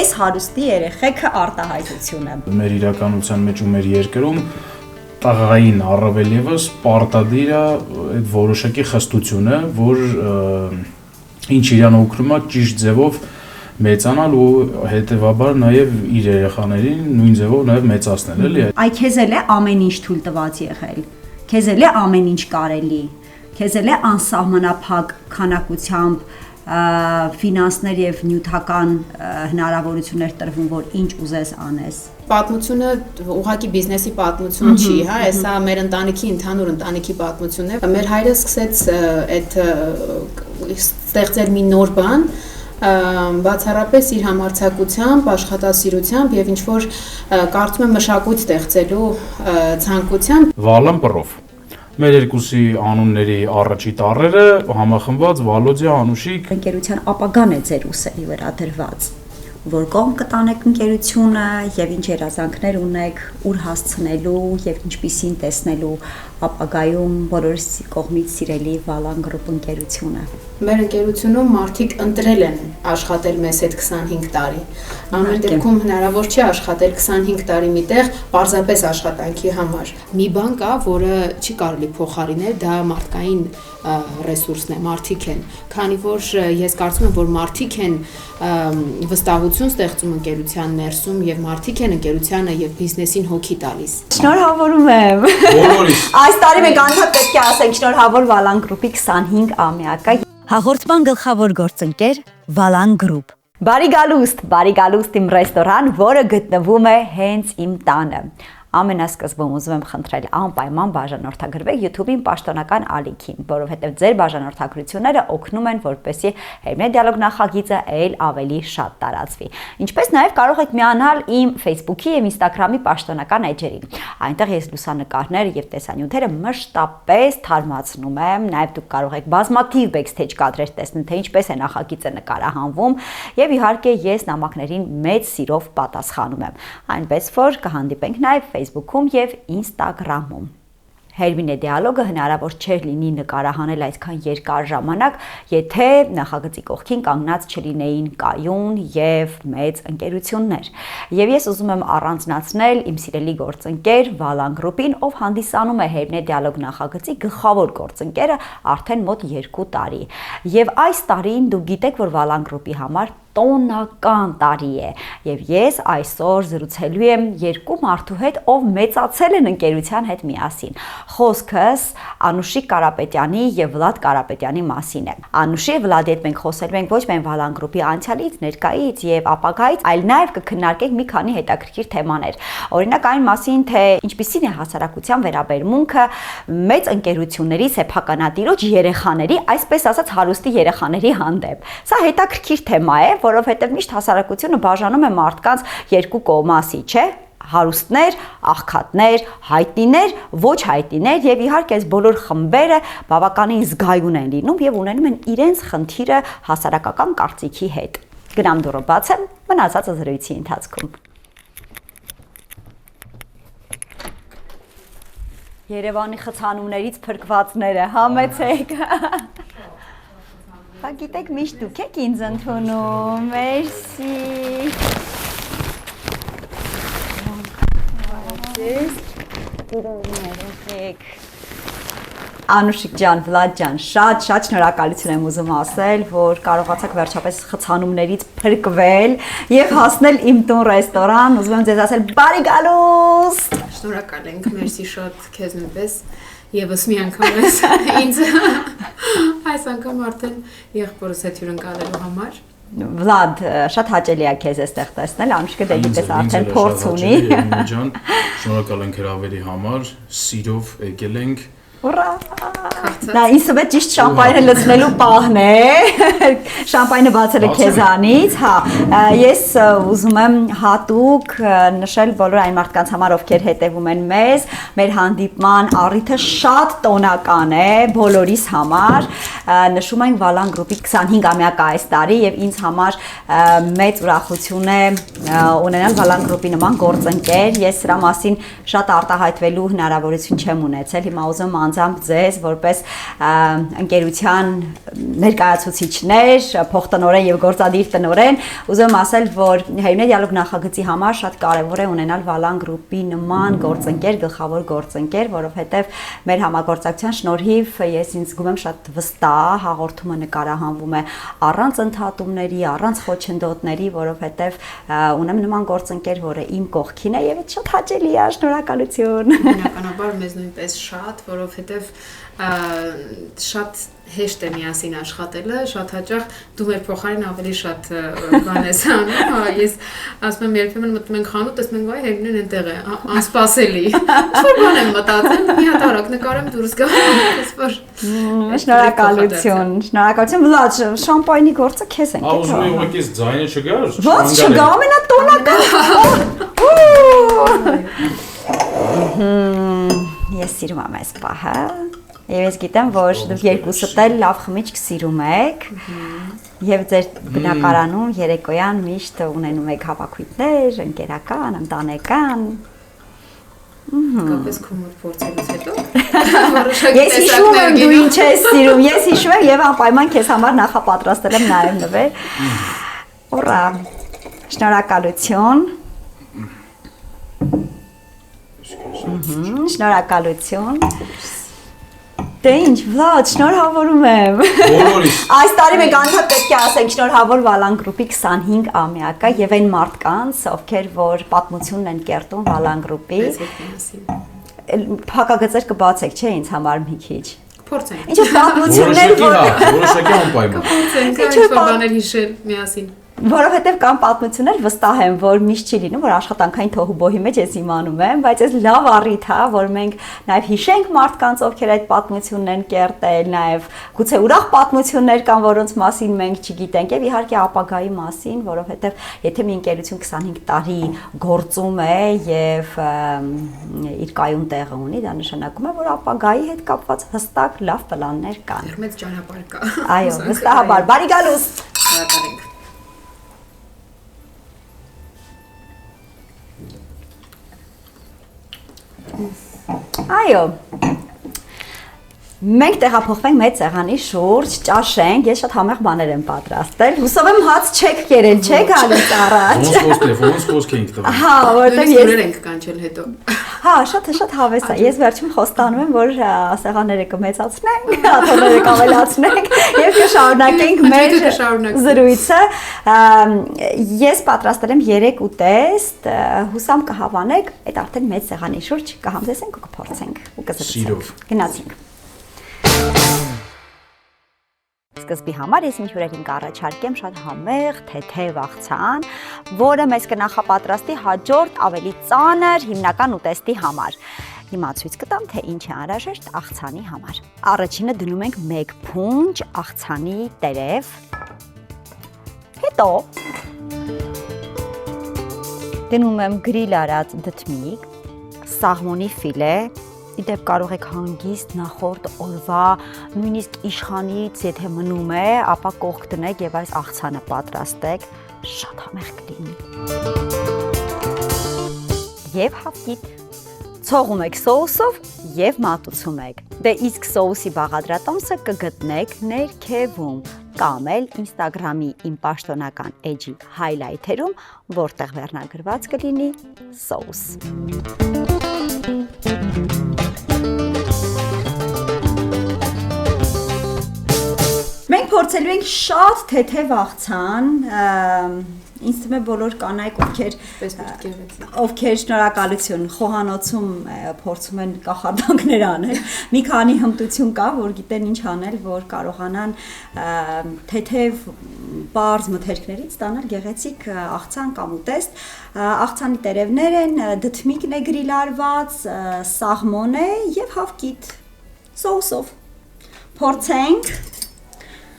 այս հարուստի երեխեքը արտահայտությունը։ Մեր իրականության մեջ ու մեր երկրում տաղային առավել եւս պարտադիր է այդ որոշակի խստությունը, որ ինչ իրան օգնում է ճիշտ ձևով մեծանալ ու հետեւաբար նաեւ իր երեխաներին նույն ձևով նաեւ մեծացնել, էլի։ Այ քեզ էլ է ամեն ինչ թույլ տված եղել։ Քեզ էլ է ամեն ինչ կարելի։ Քեզ էլ է անսահմանափակ քանակությամբ ֆինանսներ եւ նյութական հնարավորություններ տրվում, որ ինչ ուզես անես։ Պատմությունը ուղղակի բիզնեսի պատմություն չի, հա, հեսա մեր ընտանիքի ընդհանուր ընտանիքի պատմությունն է։ Մեր հայրը սկսեց այդ ստեղծել մի նոր բան, բացառապես իր համարձակությամբ, աշխատասիրությամբ եւ ինչ որ կարծում եմ մշակույթ ստեղծելու ցանկությամբ։ Վալան Պրով։ Մեր երկուսի անունների առաջի տառերը համախմբված Վալոդիա Անուշիկ։ Ընկերության ապագան է ձեր ուսերի վրա դրված, որ կողմ կտանեք ընկերությունը եւ ինչ երազանքներ ունեք, ուր հասցնելու եւ ինչպիսին տեսնելու ապագայում բոլորիս կողմից սիրելի Վալան գրուպ ընկերությունը։ Մեր ընկերությունում մարդիկ ընտրել են աշխատել մեզ հետ 25 տարի։ Ամեն դեպքում հնարավոր չէ աշխատել 25 տարի միտեղ պարզապես աշխատանքի համար։ Մի բան կա, որը չի կարելի փոխարինել, դա մարդկային ռեսուրսն է, մարդիկ են։ Քանի որ ես կարծում եմ, որ մարդիկ են վստահություն ստեղծում ընկերության ներսում եւ մարդիկ են ընկերությանը եւ բիզնեսին հոգի տալիս։ Շնորհավորում եմ։ Բոլորիս։ Այս տարի մենք անդադ պետք է ասենք շնորհավոր Վալան գրուպի 25 ամյակը։ Հաղորդման գլխավոր գործընկեր Վալան գրուպ։ Բարի գալուստ իմ ռեստորան, որը գտնվում է հենց իմ տանը։ Ամենասկզբում ուզում եմ խնդրել անպայման բաժանորդագրվեք YouTube-ին պաշտոնական ալիքին, որովհետև ձեր բաժանորդագրությունները օգնում են, որպեսզի Հերմինե դիալոգ նախագիծը այլ ավելի շատ տարածվի։ Ինչպես նաև կարող եք միանալ իմ Facebook-ի եւ Instagram-ի պաշտոնական էջերին։ Այնտեղ ես լուսանկարները եւ տեսանյութերը մշտապես թարմացնում եմ, նաև դուք կարող եք բազմաթիվ backstage կադրեր տեսնել, թե ինչպես է նախագիծը նկարահանվում, եւ իհարկե ես նամակներին մեծ սիրով պատասխանում եմ։ Այնպես որ կհանդիպենք նաև Facebook-ում եւ Instagram-ում։ Հերմինե դիալոգը հնարավոր չէր լինի նկարահանել այսքան երկար ժամանակ, եթե նախագծի կողքին կանգնած չլինեին կայուն եւ մեծ ընկերություններ։ Եվ ես ուզում եմ առանձնացնել իմ սիրելի գործընկեր Վալան գրուպին, ով հանդիսանում է Հերմինե դիալոգ նախագծի գլխավոր գործընկերը արդեն մոտ 2 տարի։ Եվ այս տարին դուք գիտեք, որ Վալան գրուպի համար տոնական տարի է եւ ես այսօր զրուցելու եմ երկու մարդու հետ, ով մեծացել են ընկերության հետ միասին։ Խոսքս Անուշիկ Կարապետյանի եւ Վլադ Կարապետյանի մասին է։ Անուշի Վլադի հետ մենք խոսելու ենք ոչ միայն Վալան գրուպի անցյալից, ներկայից եւ ապագայից, այլ նաեւ կքննարկենք մի քանի հետաքրքիր թեմաներ։ Օրինակ այն մասին, թե ինչպիսին է հասարակության վերաբերմունքը մեծ ընկերությունների սեփականատիրոջ երեխաների, այսպես ասած հարուստի երեխաների հանդեպ։ Սա հետաքրքիր թեմա է, որովհետև միշտ հասարակությունը բաժանում է մարդկանց երկու կողմասի, չէ՞։ Հարուստներ, աղքատներ, հայտնիներ, ոչ հայտնիներ եւ իհարկե այս բոլոր խմբերը բավականին զգայուն են լինում եւ ունենում են իրենց խնդիրը հասարակական կարծիքի հետ։ Գնամ դուռը բացեմ, մնացածը զրույցի ընթացքում։ Երևանի խցանումներից փրկվածները համեցեք։ Բա գիտեք, միշտ դուք եք ինձ ընդունում, մերսի։ Անուշիկ ջան, Վլադ ջան, շատ շնորհակալություն եմ ուզում ասել, որ կարողացաք վերջապես խցանումներից փրկվել եւ հասնել իմ տուն ռեստորան։ Ուզում եմ ձեզ ասել բարի գալուստ։ Շնորհակալ ենք, մերսի շատ քեզ նույնպես։ Եվս մի անգամ ես ինձ այս անգամ արդեն եղբորս հետ հյուրընկալելու համար։ Վլադ, շատ հաճելի է քեզ այստեղ տեսնել, Անուշիկը դե գիտես արդեն փորձ ունի։ Շնորհակալ ենք հրավերի համար, սիրով եկել ենք։ Ուրա։ Դա ինձ է ճիշտ շամպայնը լցնելու պահն է։ Շամպայնը բացել է քեզանից, հա։ Ես ուզում եմ հատուկ նշել բոլոր այն մարդկանց համար, ովքեր հետևում են մեզ, մեր հանդիպման առիթը շատ տոնական է բոլորիս համար։ Նշում ենք Վալան գրուպի 25-ամյակը այս տարի եւ ինձ համար մեծ ուրախություն է ունենալ Վալան գրուպի նման գործընկեր։ Ես սրա մասին շատ արտահայտվելու հնարավորություն չեմ ունեցել։ Հիմա ուզում եմ անձամբ ձեզ որպես ընկերության ներկայացուցիչներ, փոխտնօրեն եւ գործադիր տնօրեն, ուզում եմ ասել, որ Հայրենի դիալոգ նախագծի համար շատ կարեւոր է ունենալ Վալան գրուպի նման գործընկեր, գլխավոր գործընկեր, որովհետեւ մեր համագործակցության շնորհիվ ես ինձ զգում եմ շատ վստահ, հաղորդումը նկարահանվում է առանց ընդհատումների, առանց խոչընդոտների, որովհետեւ ունեմ նման գործընկեր, որը իմ կողքին է եւ շատ հաճելի է, շնորհակալություն։ Բնականաբար մեզ նույնպես շատ, որովհետեւ շատ հեշտ է միասին աշխատելը, շատ հաճախ դու մեր փոխարեն ավելի շատ բան ես անում, ես ասում եմ երբեմն մտնում ենք խանութ, տեսնում ենք վայ Հերմինեն այնտեղ է, անսպասելի։ Ինչ-որ բան եմ մտածել, մի հատ արագ նկարեմ դուրս գա, այսպես որ շնորհակալություն, շնորհակալություն, Վլադ, շամպայնի գործը քեզ ենք։ Ուզում եմ ուղղակի ձայնը չգար։ Ո՞նց չգա, ամենատոնական։ Ես սիրում եմ այս պահը։ Եվ ես գիտեմ, որ դուք երկուսդ էլ լավ խմիչք սիրում եք եւ ձեր բնակարանում երեկոյան միշտ ունենում եք հավաքույթներ, ընկերական, ընտանեկան։ Կապես կոմոդ փորձելուց հետո Ես հիշում եմ դու ինչ ես սիրում, ես հիշում եմ եւ անպայման քեզ համար նախապատրաստել եմ նաեւ նվեր։ Ուրա։ Շնորհակալություն։ Շնորհակալություն։ Դե ինչ, Վլադ, շնորհավորում եմ։ Բոլորիս։ Այս տարի մենք անդադ պետք է ասենք շնորհավոր Վալան գրուպի 25-ամյակը եւ այն մարդկանց, ովքեր որ պատմությունն են կերտում Վալան գրուպի։ Փակագծեր կբացեք, չէ՞ ինձ համար մի քիչ։ Փորձենք։ Ինչ պատմություններ որոշակի անպայման։ Փորձենք ինչ-որ բաներ հիշել միասին։ Որովհետև կան պատմություններ, վստահ եմ, որ միշտ չի լինում, որ աշխատանքային թոհուբոհի մեջ ես իմանում եմ, բայց այս լավ առիթ է, որ մենք նաև հիշենք մարդկանց, ովքեր այդ պատմությունն են կերտել, նաև գուցե ուրախ պատմություններ կան, որոնց մասին մենք չգիտենք, եւ իհարկե ապագայի մասին, որովհետև եթե մի ընկերություն 25 տարի գործում է եւ իր կայուն տեղը ունի, դա նշանակում է, որ ապագայի հետ կապված հստակ լավ պլաններ կան։ Մեծ ճանապարհ կա։ Այո, վստահաբար, բարի գալուս։ Շնորհակալ ենք։ Այո։ Մենք տեղափոխվենք մեծ սեղանի շուրջ, ճաշենք, ես շատ համեղ բաներ եմ պատրաստել։ Հուսով եմ հաց չեք կերել, չեք գալիս առաջ։ Ոնց խոսք ենք տվել։ Հա, որտեղ ես ենք կանչել հետո։ Հա, շատ հավես է։ Ես վերջում խոստանում եմ, որ սեղանները կմեծացնենք, աթոռները կավելացնենք եւ կշարունակենք մեր զրույցը։ Ես պատրաստել եմ 3 ուտեստ, հուսամ կհավանեք, այդ արդեն մեծ սեղանի շուրջ կհամզեսենք ու կփորձենք ու կզրուցենք։ Գնացինք։ Սկզբի համար ես ինչ հյուրերին կառաջարկեմ շատ համեղ, թեթև աղցան, որը մեզ կնախապատրաստի հաջորդ ավելի ծանր հիմնական ուտեստի համար։ Հիմա ցույց կտամ, թե ինչ է անհրաժեշտ աղցանի համար։ Առաջինը դնում ենք 1 փունջ աղցանի տերև։ Հետո դնում եմ գրիլ արած դդմիկ, սաղմոնի ֆիլե, Իդեպ կարող եք հանգիստ նախորդ օրվա նույնիսկ իշխանից, եթե մնում է, ապա կողք դնեք եւ այս աղցանը պատրաստեք, շատ համեղ կլինի։ Եվ հավկիթ ցողում եք սոուսով եւ մատուցում եք։ Դե իսկ սոուսի բաղադրատոմսը կգտնեք ներքևում կամ էլ Instagram-ի իմ պաշտոնական էջի highlight-երում, որտեղ վերնագրված կլինի սոուս։ Մենք փորձելու ենք շատ թեթև աղցան, ինձ թվում է բոլոր կանայք, ովքեր շնորհակալություն խոհանոցում փորձում են կախարդանքներ անել, մի քանի հմտություն կա, որ գիտեն ինչ անել, որ կարողանան թեթև բարձ մթերքներից ստանալ գեղեցիկ աղցան կամ ուտեստ։ Աղցանի տերևներ են, դդմիկն է գրիլարված, սաղմոն է եւ հավկիթ սոուսով։ Փորձենք,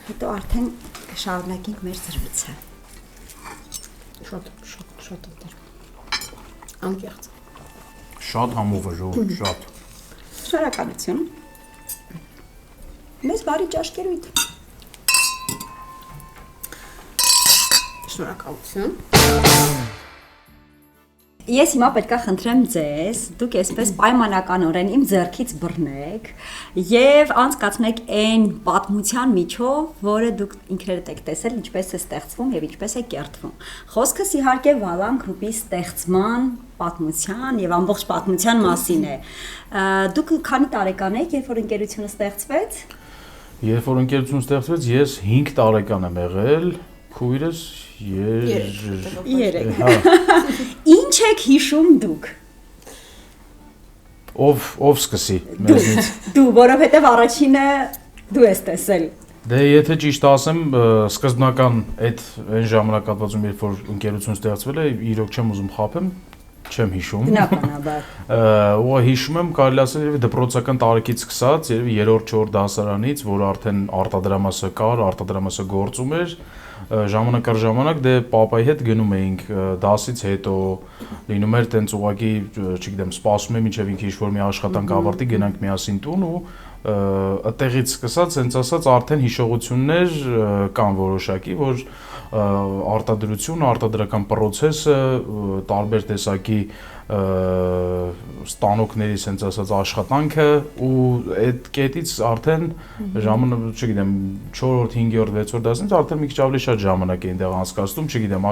հետո արդեն կշարունակենք մեր զրույցը։ Շատ ուտեր։ Անկեղծ։ Շատ համով է ժողովուրդ, շատ։ Շնորհակալություն։ Մեզ բարի ճաշկերույթ։ Շնորհակալություն։ Ես հիմա պետքա խնդրեմ ձեզ, դուք այսպես պայմանականորեն իմ ձեռքից բռնեք եւ անցկացնեք այն պատմության միջով, որը դուք ինքներդ եք տեսել, ինչպես է ստեղծվում եւ ինչպես է կերտվում։ Խոսքս իհարկե Վալան գրուպի ստեղծման պատմության եւ ամբողջ պատմության մասին է։ Դուք քանի տարեկան եք, երբ որ ընկերությունը ստեղծվեց։ Երբ որ ընկերությունը ստեղծվեց, ես 5 տարեկան եմ եղել, քույրս 3։ Ինչ եք հիշում դուք։ Ով սկսի մեզնից։ Դու, որովհետև առաջինը դու ես տեսել։ Դե եթե ճիշտ ասեմ, սկզբնական այն ժամանակահատվածում, երբ որ ընկերությունը ստեղծվել է, իրոք չեմ ուզում խաբեմ, չեմ հիշում։ Բնականաբար։ Ու հիշում եմ, կարելի ասել երևի դպրոցական տարիքից սկսած, երևի 3-4 դասարանից, որ արդեն արտադրամասը կար, արտադրամասը գործում էր, ժամանակ առ ժամանակ դե պապայի հետ գնում էինք դասից հետո, լինում էր տենց ուղղակի, չգիտեմ, սպասում եմ մինչև ինքը ինչ-որ մի աշխատանք ավարտի, գնանք միասին տուն ու այդտեղից սկսած, հենց ասած, արդեն հիշողություններ կան որոշակի, որ արտադրությունը, արտադրական process-ը, տարբեր տեսակի ստանոկների, ասենց ասած, աշխատանքը ու այդ կետից արդեն ժամանակ, չգիտեմ, 4-րդ, 5-րդ, 6-րդ դասից արդեն մի քիչ ավելի շատ ժամանակ էին դեղ անցկացնում, չգիտեմ,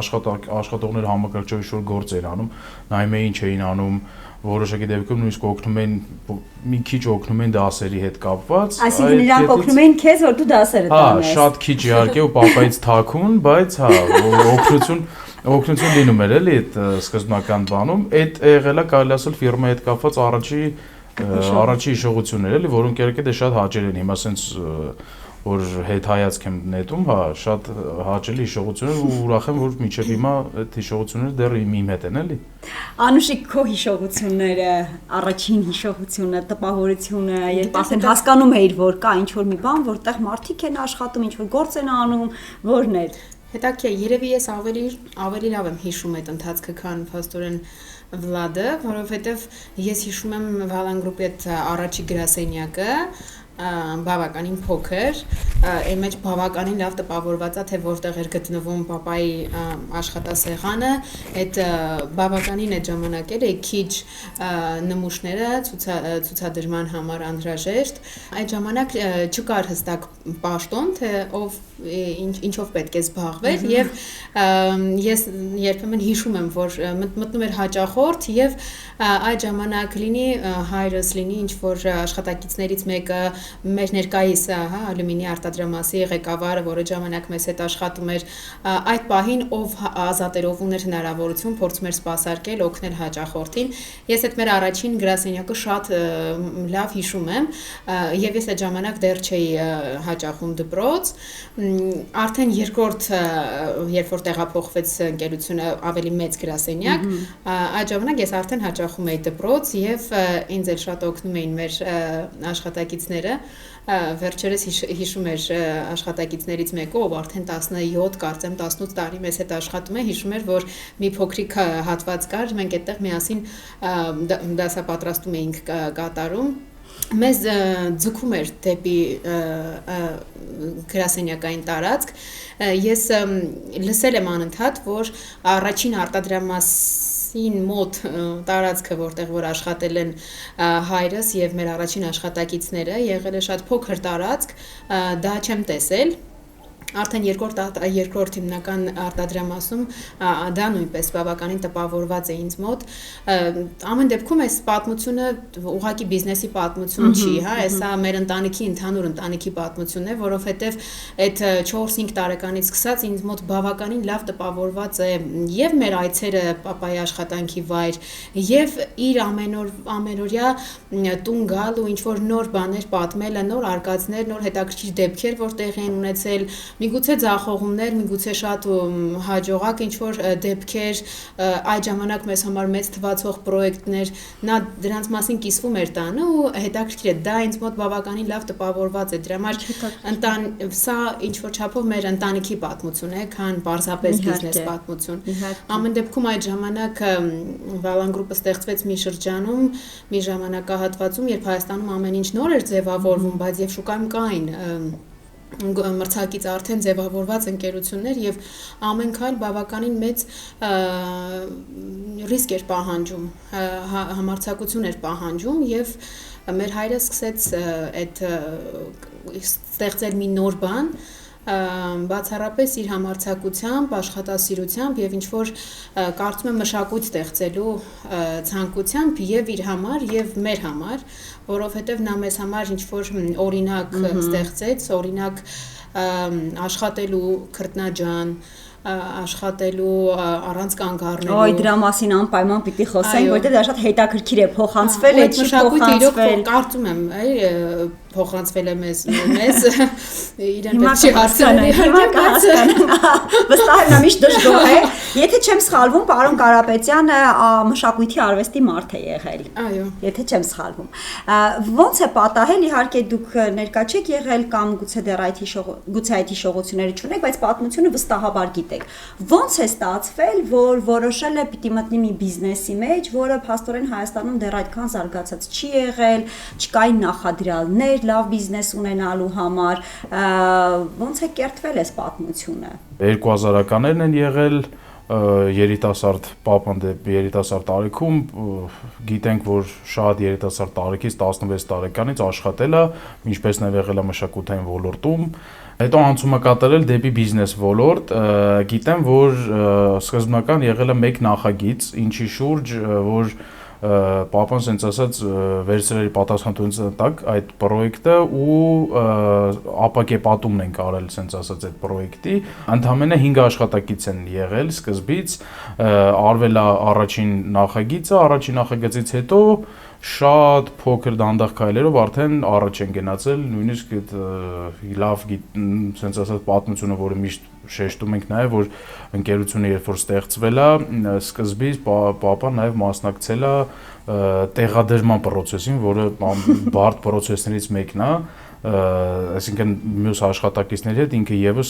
աշխատողներ համակարգչով ինչ-որ գործ էին անում, նայում էին, ինչ էին անում, որոշակի դեպքում նույնիսկ օգնում են մի քիչ օգնում են դասերի հետ կապված։ Այսինքն իրանք օգնում են քեզ, որ դու դասերը տանես։ Հա, շատ քիչ իհարկե ու պապայից թաքուն, բայց հա, օգնություն լինում էր էլի այդ սկզբնական բանում։ Այդ եղել է կարելի ասել ֆիրմայի հետ կապված առաջի հիշողություններ էլի, որոնք իհարկե դե շատ հաճելի են։ Հիմա սենց որ հետ հայացք եմ նետում, հա, շատ հաճելի հիշողություններ ու ուրախ եմ, որ մինչև հիմա այդ հիշողությունները դեռ իմ հետ են, էլի։ Անուշիկ, քո հիշողությունները, առաջին հիշողությունը, տպավորությունը, երբ ասեն հասկանում էիր, որ կա ինչ-որ մի բան, որտեղ մարդիկ են աշխատում, ինչ-որ գործ են անում, որն է։ Հետաքրքիր, երևի ես ավելի լավ եմ հիշում այդ ընթացքը, քան փաստորեն Վլադը, որովհետև ես հիշում եմ Վալան գրուպի այդ առաջի գրասենյակը, բավականին փոքր, այն մեջ բավականին լավ տպավորված է, թե որտեղ էր գտնվում պապայի աշխատասեղանը, այդ բավականին այդ ժամանակ էր քիչ նմուշները ցուցադրման համար անհրաժեշտ, այդ ժամանակ չկար հստակ պաշտոն, թե ով ինչով պետք է զբաղվեր եւ ես երբեմն հիշում եմ, որ մտնում էր հաճախորդ եւ այդ ժամանակ լինի հայրս լինի ինչ որ աշխատակիցներից մեկը մեր ներկայիսը, հա, ալյումինի արտադրամասի ղեկավարը, որը ժամանակ մեզ հետ աշխատում էր, այդ պահին ով ազատ էր, ով ուներ հնարավորություն փորձում էր սպասարկել, օգնել հաճախորդին։ Ես այդ մեր առաջին գրասենյակը շատ լավ հիշում եմ, եւ ես այդ ժամանակ դեռ չէի հաճախում դպրոց, արդեն երկրորդ, երբ որ տեղափոխվեց ընկերությունը ավելի մեծ գրասենյակ, այդ ժամանակ ես արդեն հաճախում էի դպրոց եւ ինձ էլ շատ օգնում էին մեր աշխատակիցները, վերջերս հիշում էր աշխատակիցներից մեկը, ով արդեն 17, կարծեմ 18 տարի մեզ հետ աշխատում է, հիշում էր, որ մի փոքրիկ հատված կար, մենք այդտեղ միասին դասապատրաստում էինք կատարում, մեզ ձգում էր դեպի գրասենյակային տարածք, ես լսել եմ անընդհատ, որ առաջին արտադրամասին մոտ տարածքը, որտեղ որ աշխատել են հայրս եւ մեր առաջին աշխատակիցները, եղել է շատ փոքր տարածք, դա չեմ տեսել։ Արդեն երկրորդ հիմնական արտադրամասում դա նույնպես բավականին տպավորված է ինձ մոտ։ Ամեն դեպքում այս պատմությունը ուղղակի բիզնեսի պատմություն չի, հա, սա մեր ընտանիքի ընդհանուր ընտանիքի պատմությունն է, որովհետև այդ 4-5 տարեկանից սկսած ինձ մոտ բավականին լավ տպավորված է եւ մեր այցերը պապայի աշխատանքի վայր, եւ իր ամենօրյա տուն գալ ու ինչ որ նոր բաներ պատմելը, նոր արկածներ, նոր հետաքրքիր դեպքեր, որ տեղի են ունեցել, միգուցե ձախողումներ, միգուցե շատ հաջողակ ինչ-որ դեպքեր, այդ ժամանակ մեզ համար մեծ թվացող պրոյեկտներ, նա դրանց մասին կիսվում էր տանը ու հետաքրքիր է, դա ինձ մոտ բավականին լավ տպավորված է, դրա համար սա ինչ-որ չափով մեր ընտանիքի պատմություն է, քան պարզապես բիզնես պատմություն։ Ամեն դեպքում այդ ժամանակ Վալան գրուպը ստեղծվեց մի շրջանում, մի ժամանակահատվածում, երբ Հայաստանում ամեն ինչ նոր էր ձևավորվում, բայց եւ շուկայում կային մրցակից արդեն ձևավորված ընկերություններ եւ ամեն քայլ բավականին մեծ ռիսկ էր պահանջում, համարձակություն էր պահանջում եւ մեր հայրը սկսեց այդ ստեղծել մի նոր բան բացառապես իր համարձակությամբ, աշխատասիրությամբ եւ ինչ որ կարծում եմ մշակույթ ստեղծելու ցանկությամբ եւ իր համար եւ մեր համար, որովհետեւ նա մեզ համար ինչ որ օրինակ ստեղծեց, օրինակ աշխատելու քրտնաջան, աշխատելու առանց կանգ առնելու։ Ոյ դրա մասին անպայման պիտի խոսենք, որովհետեւ դա շատ հետաքրքիր է, փոխանցվել է, չի փոխանցվել։ Կարծում եմ, փոխանցվել է մեզ իրեն պետք չի հասկանալ։ Վստահ եմ, նա միշտ դժգոհ է։ Եթե չեմ սխալվում, պարոն Կարապետյանը մշակույթի արվեստի մարդ է եղել։ Այո։ Եթե չեմ սխալվում։ Ոնց է պատահել, իհարկե դուք ներկա չեք եղել կամ գուցե դեռ այդ հիշողությունները չունեք, բայց պատմությունը վստահաբար գիտեք։ Ոնց է ստացվել, որ որոշել է պիտի մտնի մի բիզնեսի մեջ, որը փաստորեն Հայաստանում դեռ այդքան զարգացած չի եղել, չկային նախադրյալներ լավ բիզնես ունենալու համար, ոնց է կերտվել այս պատմությունը։ 2000-ականներն են եղել երիտասարդ պապան երիտասարդ տարիքում գիտենք որ շատ երիտասարդ տարիքից 16 տարեկանից աշխատել է ինչպես նաև եղել է մշակութային ոլորտում հետո անցումը կատարել դեպի բիզնես ոլորտ գիտեմ որ սկզբնական եղել է մեկ նախագիծ ինչի շուրջ որ պապան ասենց ասած վերցրել պատասխանատվության տակ այդ պրոյեկտը ու ապակեպատումն են կարել ասենց ասած այդ պրոյեկտի ընդամենը 5 աշխատակից են եղել սկզբից արվել է առաջին նախագծից հետո շատ փոքր դանդաղ քայլերով արդեն առաջ են գնացել նույնիսկ այդ լավ ասենց ասած պատմությունը որը միշտ շեշտում ենք նաև որ ընկերությունը երբ որ ստեղծվել է սկզբից պապան նաև մասնակցել է տեղադրման process-ին, որը բարդ process-ներից մեկն է, այսինքն մյուս աշխատակիցների հետ ինքը եւս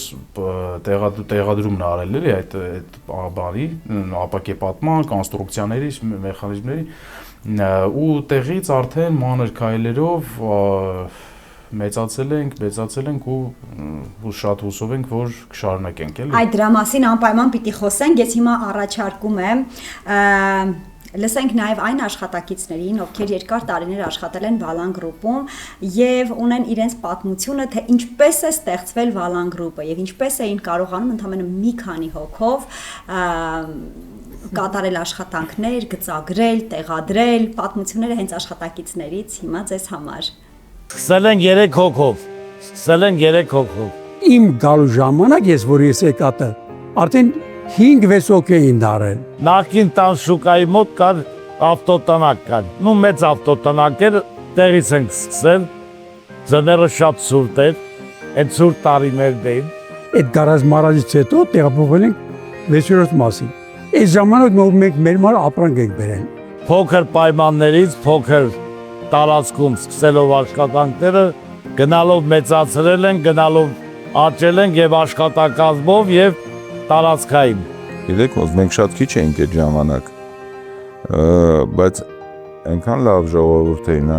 տեղադրումն արել էլի այդ բանի, ապակեպատման, կոնստրուկցիաների, մեխանիզմների ու տեղից արդեն մանր քայլերով մեծացել ենք ու շատ հուսով ենք, որ կշարունակենք էլի։ Այդ դրա մասին անպայման պիտի խոսենք, ես հիմա առաջարկում եմ լսենք նաև այն աշխատակիցներին, ովքեր երկար տարիներ աշխատել են Valan Group-ում եւ ունեն իրենց պատմությունը, թե ինչպես է ստեղծվել Valan Group-ը եւ ինչպես էին կարողանում ընդամենը մի քանի հոգով կատարել աշխատանքներ, գծագրել, տեղադրել, պատմությունները հենց աշխատակիցներից հիմա ձեզ համար։ Սկսել են 3 հոգով։ Իմ գալու ժամանակ ես որ ես եկա արդեն 5-6 հոգ էին դարել։ Նախին տան շուկայի մոտ կար ավտոտնակ կար։ Նու մեծ ավտոտնակ էր, տեղից ենք սկսել։ Ձները շատ սուրտ էր, այդ սուրտ տարիներն էին։ Այդ գարաժ-մարաժից հետո տեղափոխվել ենք 6-րդ մասին։ Այս ժամանակ մենք մեր մար ապրանք ենք բերել։ Փոքր պայմաններից, փոքր տարածքում սկսելով աշխատանքները, գնալով մեծացրել են, գնալով աճել են եւ աշխատակազմով եւ տարածքային։ Գիտեք, մենք շատ քիչ էինք այդ ժամանակ, բայց այնքան լավ ժողովուրդ էին,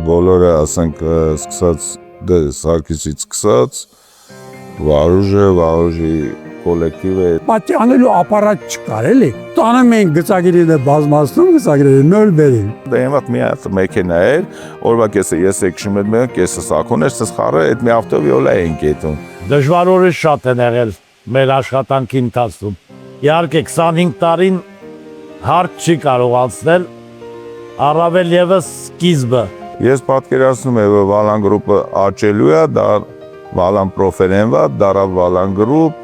բոլորը ասենք սկսած Սարգիսից սկսած, Վարուժի կոլեկտիվը։ Պատի անելու ապարատ չկար էլի։ Տանում էին գծագրերը բազմացնում, գծագրերը նոր բերին։ Դա իմատ մի հատ մեքենա էր, օրվա կեսը ես եկշում եմ, կեսը սակոն էր, սխարը այդ մի ավտովիոլա էին կետում։ Դժվար օրեր շատ են եղել մեր աշխատանքի ընթացքում։ Իհարկե 25 տարին հարց չի կարող անցնել, առավել եւս սկիզբը։ Ես պատկերացնում եմ, որ Valan Group-ը աճելու է, դա Valan Proferenva, դարավ Valan Group,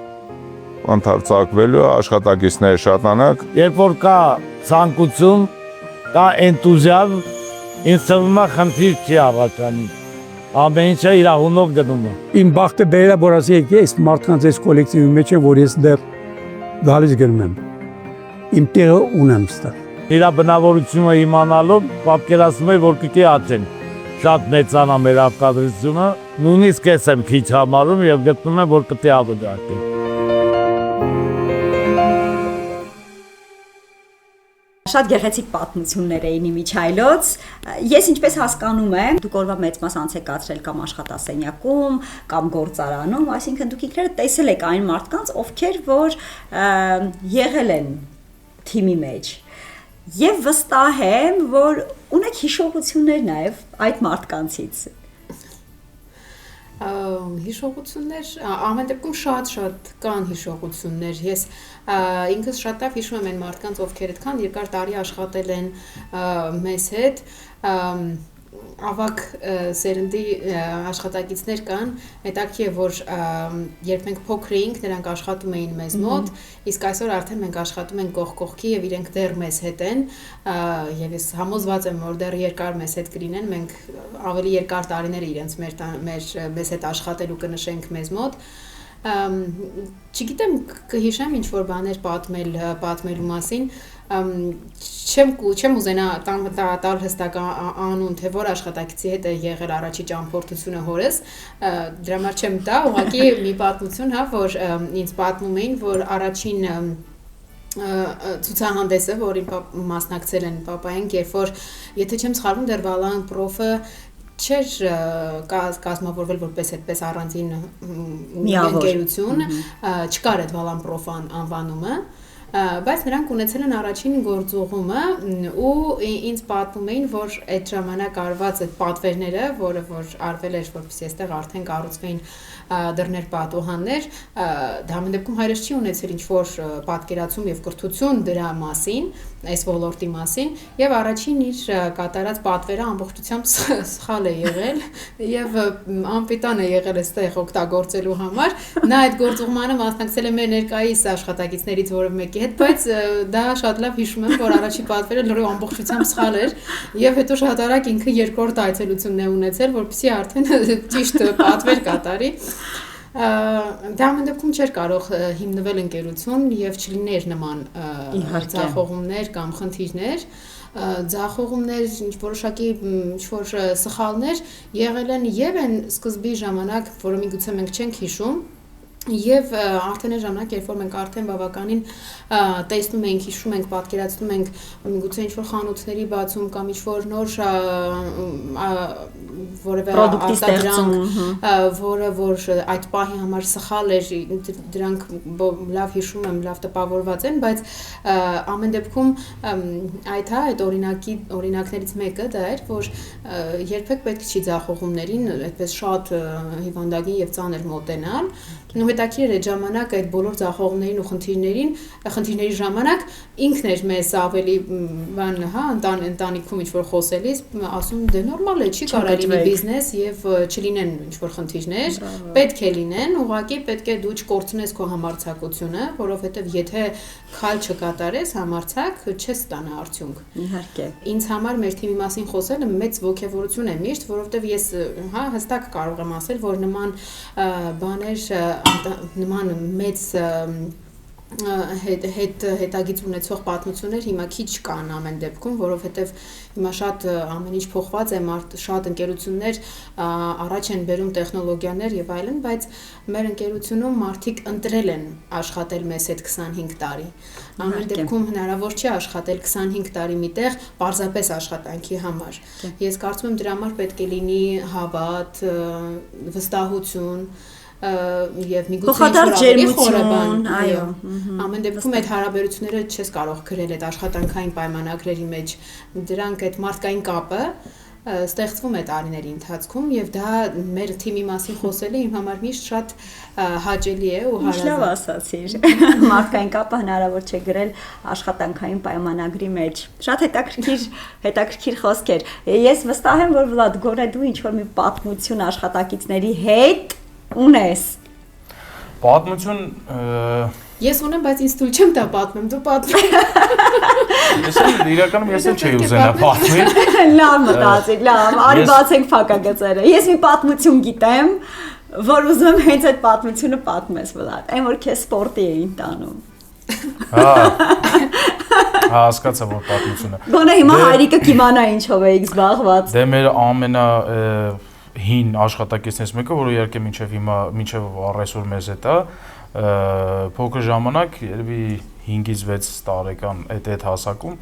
ընդարձակվելու աշխատակիցները շատանակ։ Երբ որ կա ցանկություն, կա էնտուզիազմ, ինձ թվում է խնդիր չի առաջանում։ Ամեն ինչը իր հունով գնում է։ Իմ բախտը բերել է, որ ասի ես մարդկանց այս կոլեկտիվի մեջ եմ, որ ես դեռ գալիս գնում եմ։ Իմ տեղը ունեմ ստեղ։ Իր բնավորությունը իմանալով պատկերացնում եմ, որ պիտի աճեն։ Շատ մեծանա մեր արտադրությունը, նույնիսկ ես եմ քիչ համարում եւ գտնում եմ, որ պիտի ավելացնի։ Շատ գեղեցիկ պատմություններ էին իմիջայլոց։ Ես ինչպես հասկանում եմ, դուք օրվա մեծ մաս անց եք կացրել կամ աշխատասենյակում, կամ գործարանում, այսինքն դուք ինքներդ տեսել եք այն մարդկանց, ովքեր որ եղել են թիմի մեջ։ Եվ վստահ եմ, որ ունեք հիշողություններ նաև այդ մարդկանցից։ Հիշողություններ, ամեն դեպքում շատ կան հիշողություններ։ Ես ինքս շատ լավ հիշում եմ այն մարդկանց, ովքեր այդքան երկար տարի աշխատել են մեզ հետ, ավակ սերնդի աշխատակիցներ կան, հետաքրքիր է, որ երբ մենք փոքր էինք, նրանք աշխատում էին մեզ մոտ, իսկ այսօր արդեն մենք աշխատում ենք կողք կողքի եւ իրենք դեռ մեզ հետ են, եւ ես համոզված եմ, որ դեռ երկար մեզ հետ կլինեն, մենք ավելի երկար տարիներ իրենց մեզ հետ աշխատելու կնշենք մեզ մոտ։ Չգիտեմ, կհիշեմ ինչ-որ բաներ պատմելու մասին, չեմ ուզենա տալ հստակ անուն, թե որ աշխատակիցի հետ է եղել առաջի ճամփորդությունը հորս, դրա համար չեմ տա, ուղղակի մի պատմություն, որ ինձ պատմում էին, որ առաջին ցուցահանդեսը, որին մասնակցել են պապայենք, երբ որ, եթե չեմ սխալվում, դեռ Վալան պրոֆը չէր կազմավորվել որպես այդպես առանձին ընկերություն, չկար այդ Վալան պրոֆ անվանումը, բայց նրանք ունեցել են առաջին գործուղումը ու ինձ պատմում էին, որ այդ ժամանակ արված այդ պատվերները, որը որ արվել էր, որպեսզի այստեղ արդեն կառուցվեին դռներ պատուհաններ, դա ամեն դեպքում հայրս չի ունեցել ինչ-որ պատկերացում եւ կրթություն դրա մասին, այս ոլորտի մասին, եւ առաջին իր կատարած պատվերը ամբողջությամբ սխալ է եղել եւ անպիտան է եղել այստեղ օգտագործելու համար։ Նա այդ գործուղմանը մասնակցել է մեր ներկայիս աշխատակիցներից որևէ մեկի հետ, բայց դա շատ լավ հիշում եմ, որ առաջի պատվերը լրիվ ամբողջությամբ սխալ էր եւ հետո շատ արագ ինքը երկրորդ այցելությունն է ունեցել, որպեսզի արդեն ճիշտ պատվեր կատարի։ Դա ամեն դեպքում չէր կարող հիմնվել ընկերություն եւ չլիներ նման ձախողումներ կամ խնդիրներ, ձախողումներ, ինչ-որ սխալներ եղել են եւ այն սկզբի ժամանակ, որը միգուցե մենք չենք հիշում, եւ արդեն այն ժամանակ, երբ որ մենք արդեն բավականին տեսնում ենք, հիշում ենք, պատկերացնում ենք միգուցե ինչ-որ խանութների բացում կամ ինչ-որ նոր որևէ արտադրանք, որը որ այդ պահի համար սխալ էր, դրանք լավ հիշում եմ, լավ տպավորված են, բայց ամեն դեպքում այդ օրինակներից մեկը դա էր, որ երբեք պետք չի ձախողումներին այդպես շատ հիվանդագին եւ ծանր մոտենալ, ու հետաքրքիր է այդ ժամանակ այդ բոլոր ձախողումներին ու խնդիրների ժամանակ ինքն էր մեզ ավելի ընտանիքում ինչ-որ խոսելիս ասում դե նորմալ է, չի կարող լինի բիզնես եւ չլինեն ինչ-որ խնդիրներ, պետք է լինեն, ուղղակի պետք է դու չկորցնես քո համարձակությունը, որովհետեւ եթե քայլ չկատարես համարձակ չես ստանա արդյունք։ Իհարկե։ Ինձ համար մեր թիմի մասին խոսելը մեծ ոգևորություն է միշտ, որովհետեւ ես հստակ կարող եմ ասել, որ նման բաներ նման մեծ հետագից ունեցող պատմություններ հիմա քիչ կան ամեն դեպքում, որովհետև հիմա շատ ամեն ինչ փոխված է, շատ ընկերություններ առաջ են բերում տեխնոլոգիաներ եւ այլն, բայց մեր ընկերությունում մարդիկ ընտրել են աշխատել մեզ հետ 25 տարի։ Ամեն դեպքում հնարավոր չէ աշխատել 25 տարի միտեղ պարզապես աշխատանքի համար։ Ես կարծում եմ դրա համար պետք է լինի հավատ, վստահություն եւ միգուցե ջերմություն, այո, ամեն դեպքում այդ հարաբերությունները չես կարող գրել այդ աշխատանքային պայմանագրերի մեջ, դրանք այդ մարդկային կապը ստեղծվում է տարիների ընթացքում եւ դա մեր թիմի մասին խոսելը իմ համար միշտ շատ հաճելի է ու հարազատ։ Լավ ասացիր։ Մարդկային կապը հնարավոր չէ գրել աշխատանքային պայմանագրի մեջ։ Շատ հետաքրքիր խոսքեր։ Ես վստահ եմ, որ Վլադ, գոնե դու ինչ-որ մի պատմություն աշխատակիցների հետ ունես։ Պատմություն Ես ունեմ, բայց ինձ թույլ չեմ տա պատմեմ, դու պատմեմ։ Իրականում ես չէի ուզենա պատմել։ Լավ մտածիր, լավ, արի բացենք փակագծերը։ Ես մի պատմություն գիտեմ, որ ուզում եմ հենց այդ պատմությունը պատմես, Վլադ, այն որ քեզ սպորտի էին տանում։ Հասկացա, որ պատմությունը։ Գոնե հիմա հայրիկը կիմանա ինչով էիք զբաղված։ Դե մեր ամենա հին աշխատակիցներից մեկը, որը իհարկե մինչև հիմա, մինչև առեսօր մեզ հետ է, փոքր ժամանակ, երևի 5-ից 6 տարեկան այդ հասակում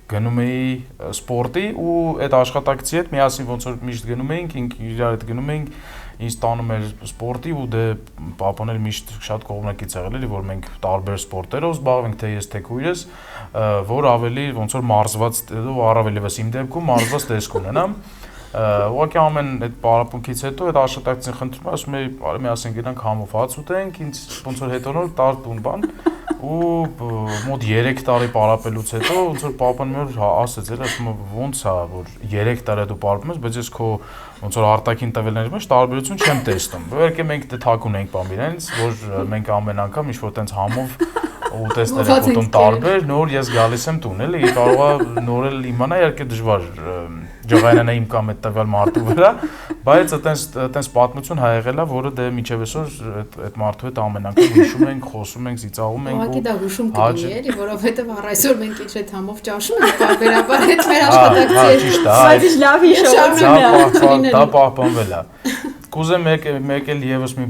գնում էի սպորտի ու այդ աշխատակցի հետ միասին ոնց որ միշտ գնում էինք, իրար հետ գնում էինք, ինձ տանում էր սպորտի ու դե պապան էլ միշտ շատ կողմնակից եղել էլի, որ մենք տարբեր սպորտերով զբաղվենք, թե ես թե քույրս, որ ավելի ոնց որ մարզված ու առավել եւս իմ դեպքում մարզված տեսք ունենամ։ Ուղղակի ամեն այդ պարապմունքից հետո այդ աշխատակցին խնդրում ասում էի, արի միասին գնանք համով հաց ուտենք, ինձ ոնց որ հետոնալ տար տուն բան ու մոտ 3 տարի պարապելուց հետո ոնց որ պապան մի օր ասեց, էլ ասում ոնց է որ 3 տարի դու պարապում ես, բայց ես քո ոնց որ արտաքին տվյալների մեջ տարբերություն չեմ տեսնում։ Իհարկե մենք դե թակուն ենք բան իրենց, որ մենք ամեն անգամ ինչ որ տենց համով ուտեստներ ենք ուտում տարբեր, նոր ես գալիս եմ տուն, էլի կարող է նոր էլ իմանա, իհարկե դժվար ջղայնանա իմ կամ այդ տվյալ մարդու վրա, բայց այտենց պատմություն հա եղել է, որը դե միջև այսօր այդ մարդու հետ ամեն անգամ հիշում ենք, խոսում ենք, ծիծաղում ենք։ Ուղղակի դա հուշում կլինի, էլի, որովհետև առ այսօր մենք ինչ այդ համով ճաշում ենք, բարբերաբար հետ մեր աշխատակցի հետ։ Բայց լավ հիշողություն է։ Դա պահպանվել է։ Կուզեմ մեկ էլ եւս մի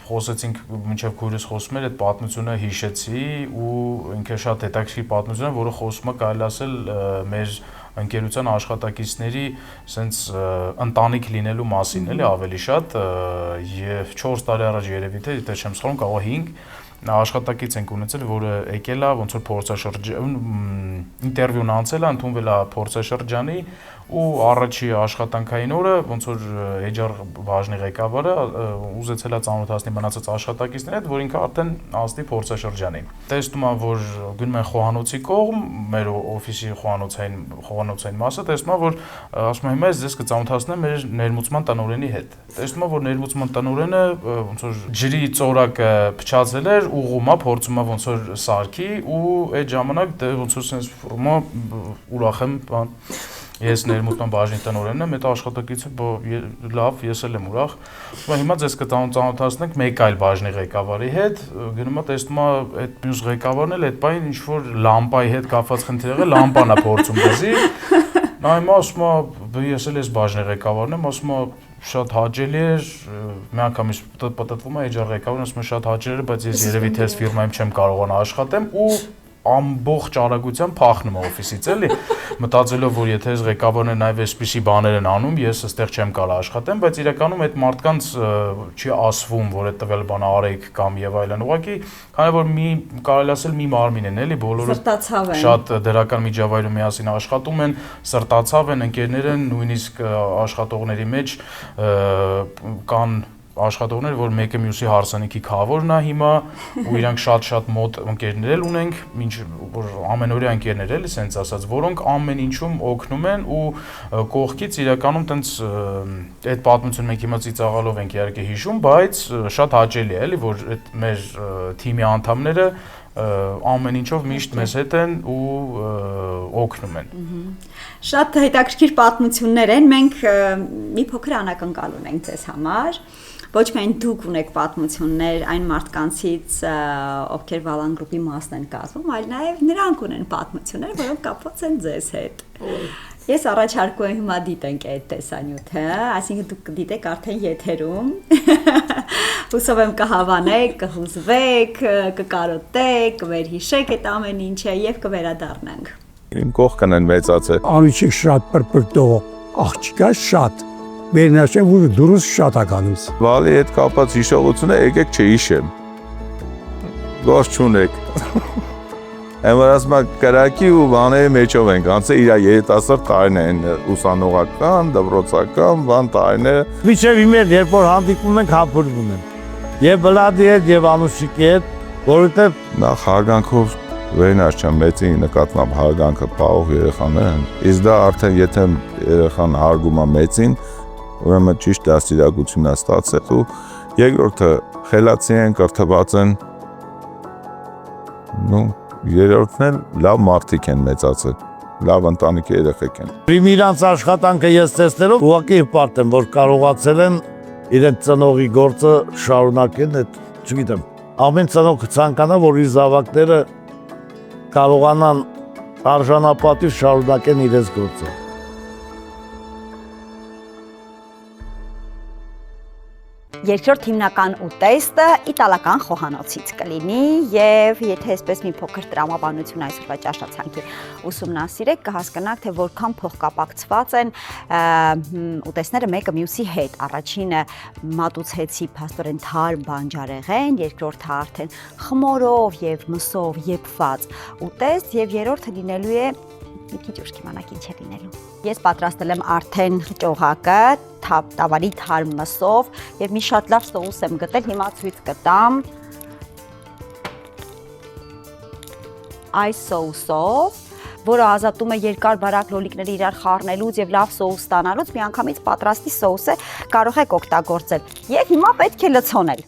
խոսեցինք մինչև քույրս խոսում էր այդ պատմությունը հիշեցի ու ինքը շատ հետաքրքիր պատմություն է, որը խոսում է կարելի ասել մեր ընկերության աշխատակիցների սենց ընտանիք լինելու մասին, էլի ավելի շատ եւ 4 տարի առաջ երևի թե չեմ սխալվում, կարող 5 աշխատակից ենք ունեցել, որը եկել է ոնց որ փորձաշրջան ինտերվյուն անցել է, ընդունվել է փորձաշրջանի ու առաջի աշխատանքային օրը ոնց որ HR բաժնի ղեկավարը ուզեցել է ծանոթացնի մնացած աշխատակիցների հետ, որ ինքը արդեն անցնի փորձաշրջանի։ Տեսնում եմ, որ գնում են խոհանոցի կողմ, մեր օֆիսի խոհանոցային մասը, տեսնում եմ, որ ասում եմ, հիմա ես ձեզ կծանոթացնեմ մեր ներմուծման տնօրենի հետ։ Տեսնում եմ, որ ներմուծման տնօրենը ոնց որ ջրի ծորակը փչացել էր, ուղղում է, փորձում է ոնց որ սարքի ու այդ ժամանակ դե ոնց որ sense ֆորմա ուրախ եմ, բան ես ներմուծման բաժնի տնօրենն եմ, այդ աշխատակիցը լավ, ես էլ եմ ուրախ։ Հիմա ձեզ կծանոթացնենք մեկ այլ բաժնի ղեկավարի հետ, գնում է տեսնում է այդ մյուս ղեկավարն էլ այդ բան ինչ որ լամպայի հետ կապված խնդիր եղել, լամպան է փորձում դզի։ Նա հիմա ասում է, ես էլ ես բաժնի ղեկավարն եմ, ասում է շատ հաճելի էր, մի անգամ պատտվում է HR ղեկավարն ասում է շատ հաճելի էր, բայց ես երևի թե այս ֆիրմայում չեմ կարողանա աշխատեմ ու ամբողջ արագությամբ փախնում օֆիսից էլի մտածելով որ եթե այս ղեկավարն է նաև այսպիսի բաներ են անում ես այստեղ չեմ կարող աշխատեմ բայց իրականում այդ մարդկանց չի ասվում որ այդ տվյալ բանը արեք կամ եւ այլն ուղղակի քանի որ մի կարելի ասել մի մարմին են էլի բոլորը շատ դրական միջավայրում միասին աշխատում են սրտացավ են ընկերներ են նույնիսկ աշխատողների մեջ կան աշխատողներ, որ մեկը մյուսի հարսանիքի քավորն է հիմա ու իրանք շատ մոտ ընկերներ ունենք, ինչ որ ամենօրյա ընկերներ էլի, սենց ասած, որոնք ամեն ինչում օգնում են ու կողքից իրականում տենց այդ պատմությունը մենք հիմա ծիծաղալով ենք իհարկե հիշում, բայց շատ հաճելի է էլի, որ այդ մեր թիմի անդամները ամեն ինչով միշտ մեզ հետ են ու օգնում են։ Շատ հետաքրքիր պատմություններ են, մենք մի փոքր անակնկալ ունենք ձեզ համար։ Ոչ միայն դուք ունեք պատմություններ այն մարդկանցից, ովքեր Valan Group-ի մասն են կազմում, այլ նաև նրանք ունեն պատմություններ, որոնք կապված են ձեզ հետ։ Ես առաջարկում եմ հիմա դիտենք այդ տեսանյութը, այսինքն դուք կդիտեք արդեն եթերում։ Հուսով եմ կհավանեք, կհուզվեք, կկարոտեք, կվերհիշեք այդ ամեն ինչը եւ կվերադառնանք։ Իմ կողքն են մեծացել։ Անիչիկ շատ պրպրտող, աղջիկա շատ։ Վերնաշեն որ դուրս շատ ականուց։ Վալի հետ կապած հիշողությունը եկեք չհիշեմ։ Գործ չունեք։ Εμβράσμα կրակի ու բաների մեջով ենք անցել իր երիտասարդ տարիներն ուսանողական, դպրոցական, բան տարիները։ Մինչև իմ հետ երբ որ հանդիպում ենք հապուրվում եմ։ Եվ Վլադի հետ եւ Անուշիկի հետ, որովհետեւ նախ հարգանքով Վերնաշ չեմ մեծի նկատմամբ հարգանքը պահող երեխաներ են։ Իսկ դա արդեն եթե երեխան հարգում է մեծին, ուրեմն ճիշտ դաստիարակություն է ստացել ու երկրորդը խելացի են, կրթված են։ Երրորդն էլ լավ մարդիկ են մեծացել, լավ ընտանիքի երեխեք են։ Իմ իրանց աշխատանքը ես տեսնելով ուղղակի հպարտ եմ, որ կարողացել են իրենց ծնողի գործը շարունակեն, այդ չգիտեմ, ամեն ծնող կցանկանա, որ իր զավակները կարողանան արժանապատիվ շարունակեն իրենց գործը։ Երկրորդ հիմնական ուտեստը իտալական խոհանոցից կլինի եւ եթե այսպես մի փոքր տրամաբանություն այսօրվա ճաշացանկի ուսումնասիրեք, կհասկանաք, թե որքան փոխկապակցված են ուտեստները մեկը մյուսի հետ։ Առաջինը մատուցեցի փաստորեն թարմ բանջարեղեն, երկրորդը արդեն խմորով եւ մսով եփված ուտեստ եւ երրորդը լինելու է մի քիչ ուշ կիմանաք ինչ է լինելու։ Ես պատրաստել եմ արդեն ճողակը տավարի թարմ մսով եւ մի շատ լավ սոուս եմ գտել, հիմա ցույց կտամ։ Այս սոուսով, որը ազատում է երկար բարակ լոլիկները իրար խառնելուց եւ լավ սոուս ստանալուց, միանգամից պատրաստի սոուսը կարող եք օգտագործել։ Եվ հիմա պետք է լցոնել։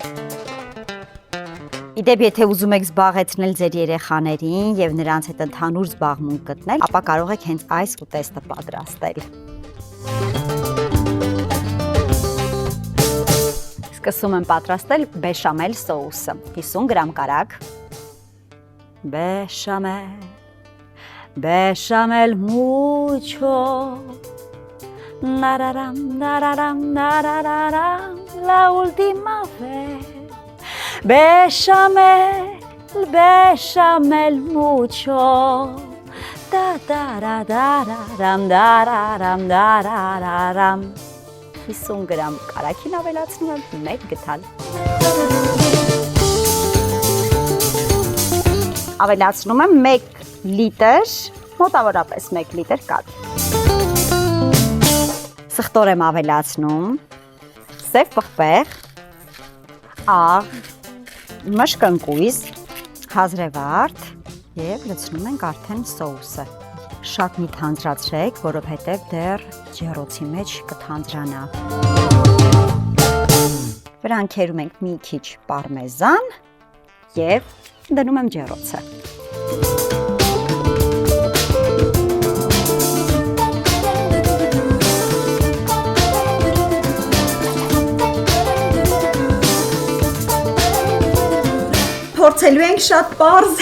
Իդեպ, եթե ուզում եք զբաղեցնել ձեր երեխաներին եւ նրանց հետ ընդհանուր զբաղմունք գտնել, ապա կարող եք հենց այս ուտեստը պատրաստել։ Սկսում եմ պատրաստել բեշամել սոուսը։ 50 գրամ կարագ։ Բեշամել mucho. Nararam, nararam, narararam, la última vez. Bechamel mucho. Da da da da dararam. 50 գրամ կարագին ավելացնում եմ 1 գթալ։ Ավելացնում եմ 1 լիտր, մոտավորապես 1 լիտր կաթ։ Սխտոր եմ ավելացնում սև պղպեղ, աղ, մշկնկույզ, հազրևարդ եւ լցնում ենք արդեն սոուսը։ Շատ մի թանձրացրեք, որովհետև դեռ ջեռոցի մեջ կթանձրանա։ Վրան քերում ենք մի քիչ պարմեզան եւ դնում եմ ջեռոցը։ Փորձելու ենք շատ պարզ։